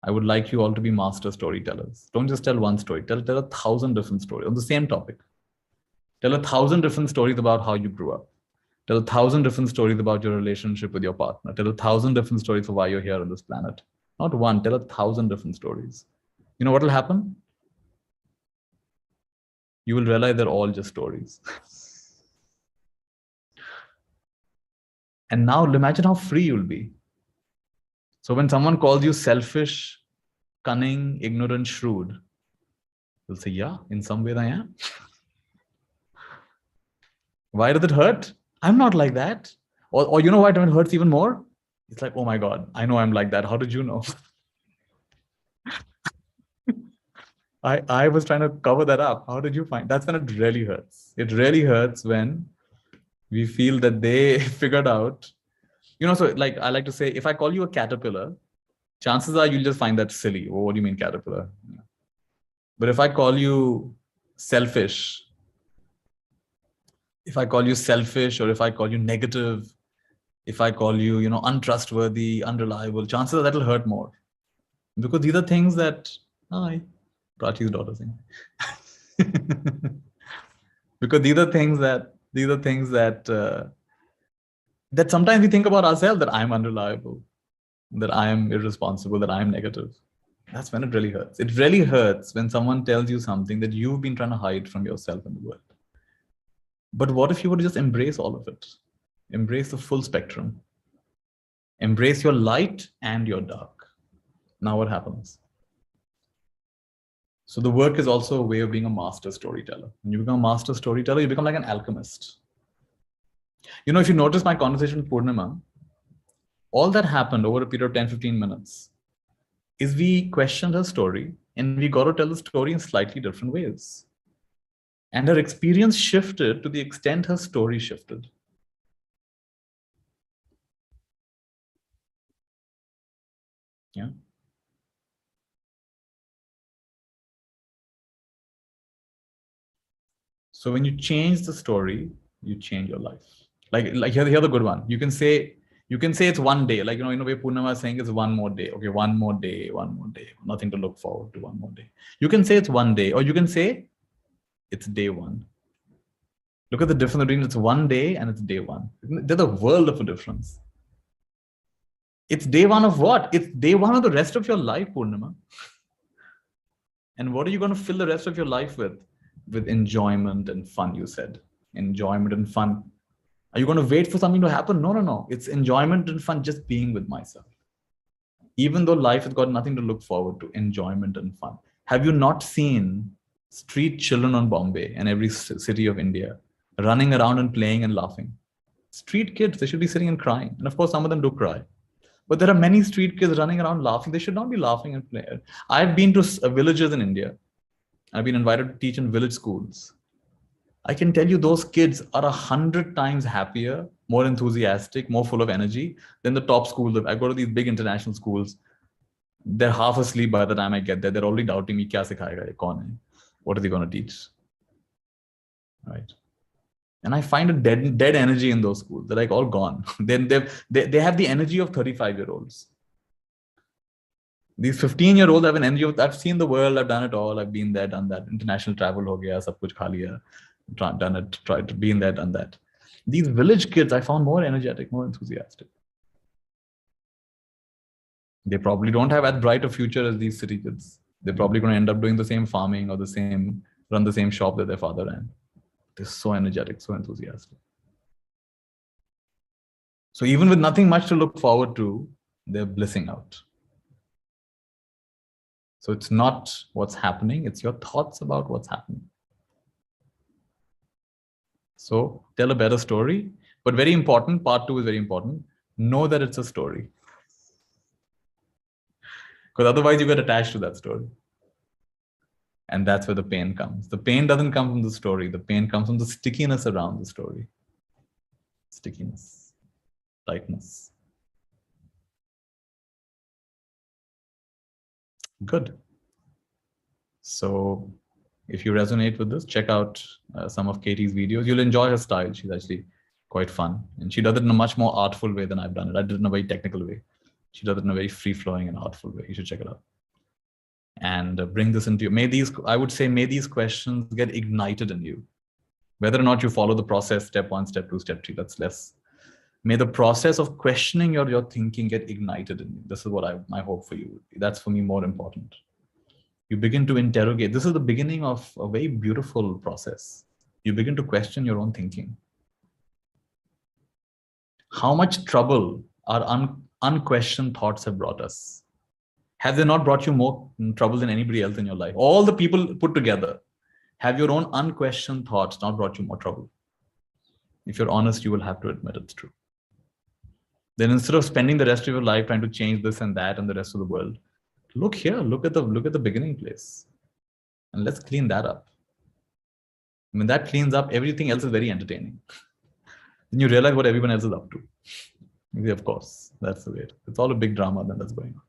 I would like you all to be master storytellers. Don't just tell one story. Tell 1,000 different stories on the same topic. Tell 1,000 different stories about how you grew up. Tell 1,000 different stories about your relationship with your partner. Tell 1,000 different stories for why you're here on this planet. Not one, tell 1,000 different stories. You know what will happen? You will realize they're all just stories. And now imagine how free you'll be. So when someone calls you selfish, cunning, ignorant, shrewd, you'll say, yeah, in some ways I am. Why does it hurt? I'm not like that. Or you know why it hurts even more? It's like, oh my God, I know I'm like that. How did you know? I was trying to cover that up. How did you find? That's when it really hurts. It really hurts when we feel that they figured out, you know, so like I like to say, if I call you a caterpillar, chances are you'll just find that silly. Oh, what do you mean caterpillar? Yeah. But if I call you selfish, if I call you selfish, or if I call you negative, if I call you, you know, untrustworthy, unreliable, chances are that'll hurt more. Because these are things that, hi, Prachi's daughter saying. Because these are things that that sometimes we think about ourselves, that I'm unreliable, that I am irresponsible, that I'm negative. That's when it really hurts. It really hurts when someone tells you something that you've been trying to hide from yourself and the world. But what if you were to just embrace all of it? Embrace the full spectrum. Embrace your light and your dark. Now what happens? So the work is also a way of being a master storyteller. When you become a master storyteller, you become like an alchemist. You know, if you notice my conversation with Purnima, all that happened over a period of 10, 15 minutes is we questioned her story and we got to tell the story in slightly different ways. And her experience shifted to the extent her story shifted. Yeah. So when you change the story, you change your life. Like here's the good one. You can say it's one day. Like, you know, in a way Purnima is saying it's one more day. Okay, one more day. Nothing to look forward to, one more day. You can say it's one day, or you can say it's day one. Look at the difference between it's one day and it's day one. There's a world of a difference. It's day one of what? It's day one of the rest of your life, Purnima. And what are you going to fill the rest of your life with? with enjoyment and fun. You said enjoyment and fun. Are you going to wait for something to happen? No, no, no. It's enjoyment and fun, just being with myself. Even though life has got nothing to look forward to, enjoyment and fun. Have you not seen street children on Bombay and every city of India running around and playing and laughing? Street kids, they should be sitting and crying. And of course, some of them do cry. But there are many street kids running around laughing. They should not be laughing and playing. I've been to villages in India. I've been invited to teach in village schools. I can tell you those kids are 100 times happier, more enthusiastic, more full of energy than the top schools. I go to these big international schools. They're half asleep by the time I get there. They're already doubting me. Kya sikhayega ye? Kaun hai? What are they going to teach? Right. And I find a dead energy in those schools. They're like all gone. Then they have the energy of 35-year-olds. These 15-year-olds have an energy of, I've seen the world, I've done it all, I've been there, done that. International travel ho gaya, sab kuch kha liya, done it, tried to be in there, done that. These village kids, I found more energetic, more enthusiastic. They probably don't have as bright a future as these city kids. They're probably going to end up doing the same farming or run the same shop that their father ran. They're so energetic, so enthusiastic. So even with nothing much to look forward to, they're blissing out. So it's not what's happening, it's your thoughts about what's happening. So tell a better story, but very important, part 2 is very important. Know that it's a story. Because otherwise you get attached to that story. And that's where the pain comes. The pain doesn't come from the story. The pain comes from the stickiness around the story. Stickiness, tightness. Good. So if you resonate with this, check out some of Katie's videos. You'll enjoy her style. She's actually quite fun. And she does it in a much more artful way than I've done it. I did it in a very technical way. She does it in a very free-flowing and artful way. You should check it out. And bring this into you. I would say, may these questions get ignited in you. Whether or not you follow the process, step 1, step 2, step 3, that's less. May the process of questioning your thinking get ignited in you. This is what my hope for you. That's for me more important. You begin to interrogate. This is the beginning of a very beautiful process. You begin to question your own thinking. How much trouble our unquestioned thoughts have brought us? Have they not brought you more trouble than anybody else in your life? All the people put together, have your own unquestioned thoughts not brought you more trouble? If you're honest, you will have to admit it's true. Then instead of spending the rest of your life trying to change this and that and the rest of the world, look here, look at the beginning place. And let's clean that up. When that cleans up, everything else is very entertaining. Then you realize what everyone else is up to. Yeah, of course, that's the way. It's all a big drama then that's going on.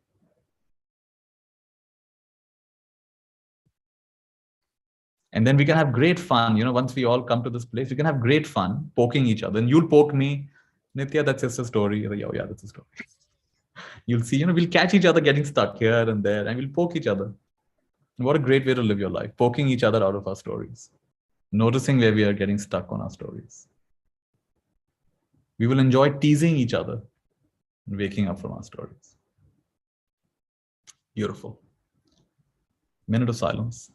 And then we can have great fun. Once we all come to this place, we can have great fun poking each other. And you'll poke me, Nitya, that's just a story. Yeah, that's a story. You'll see, we'll catch each other getting stuck here and there, and we'll poke each other. What a great way to live your life, poking each other out of our stories, noticing where we are getting stuck on our stories. We will enjoy teasing each other and waking up from our stories. Beautiful. Minute of silence.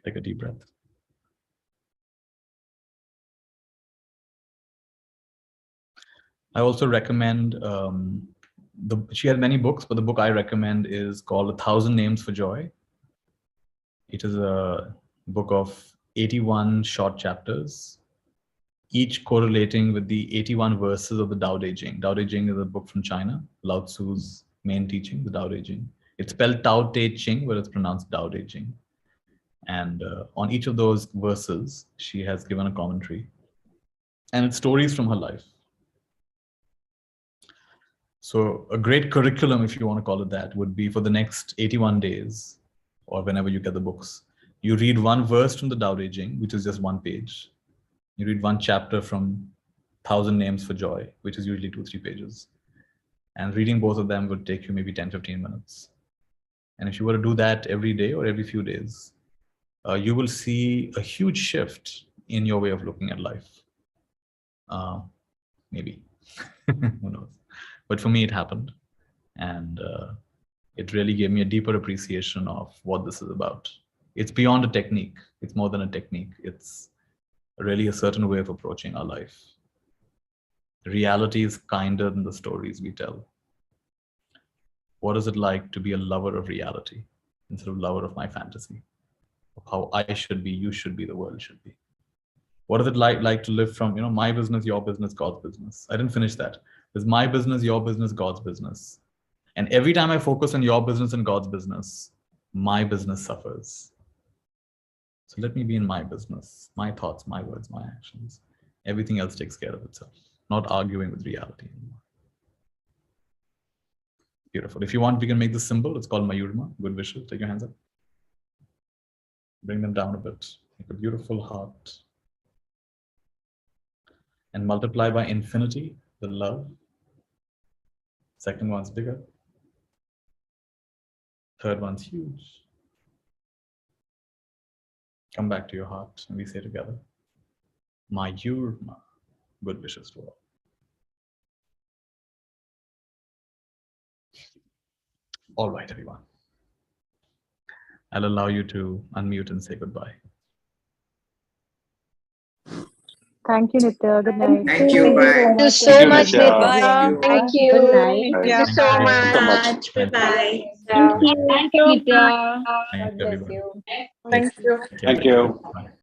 Take a deep breath. I also recommend she had many books, but the book I recommend is called 1,000 Names for Joy. It is a book of 81 short chapters, each correlating with the 81 verses of the Tao Te Ching. Tao Te Ching is a book from China, Lao Tzu's main teaching, the Tao Te Ching. It's spelled Tao Te Ching, but it's pronounced Tao Te Ching. And on each of those verses, she has given a commentary. And it's stories from her life. So a great curriculum, if you want to call it that, would be for the next 81 days, or whenever you get the books. You read one verse from the Tao Te Ching, which is just one page. You read one chapter from 1,000 Names for Joy, which is usually 2-3 pages. And reading both of them would take you maybe 10-15 minutes. And if you were to do that every day or every few days, you will see a huge shift in your way of looking at life. Maybe, who knows? But for me, it happened. And it really gave me a deeper appreciation of what this is about. It's beyond a technique. It's more than a technique. It's really a certain way of approaching our life. Reality is kinder than the stories we tell. What is it like to be a lover of reality instead of lover of my fantasy? Of how I should be, you should be, the world should be. What is it like to live from, my business, your business, God's business? I didn't finish that. There's my business, your business, God's business. And every time I focus on your business and God's business, my business suffers. So let me be in my business, my thoughts, my words, my actions. Everything else takes care of itself. Not arguing with reality anymore. Beautiful. If you want, we can make this symbol. It's called Mayurma. Good wishes. Take your hands up. Bring them down a bit. Make a beautiful heart. And multiply by infinity the love. Second one's bigger. Third one's huge. Come back to your heart and we say together, Mayurma. Good wishes to all. All right, everyone. I'll allow you to unmute and say goodbye. Thank you, Nitya. Good night. Thank you. Bye. Thank you so much, Nitya. Thank Thank you. Good you. night. Thank you so much. Bye-bye. Thank you, Nitya. Thank God bless everyone. you. Thank you. Thank you. Bye.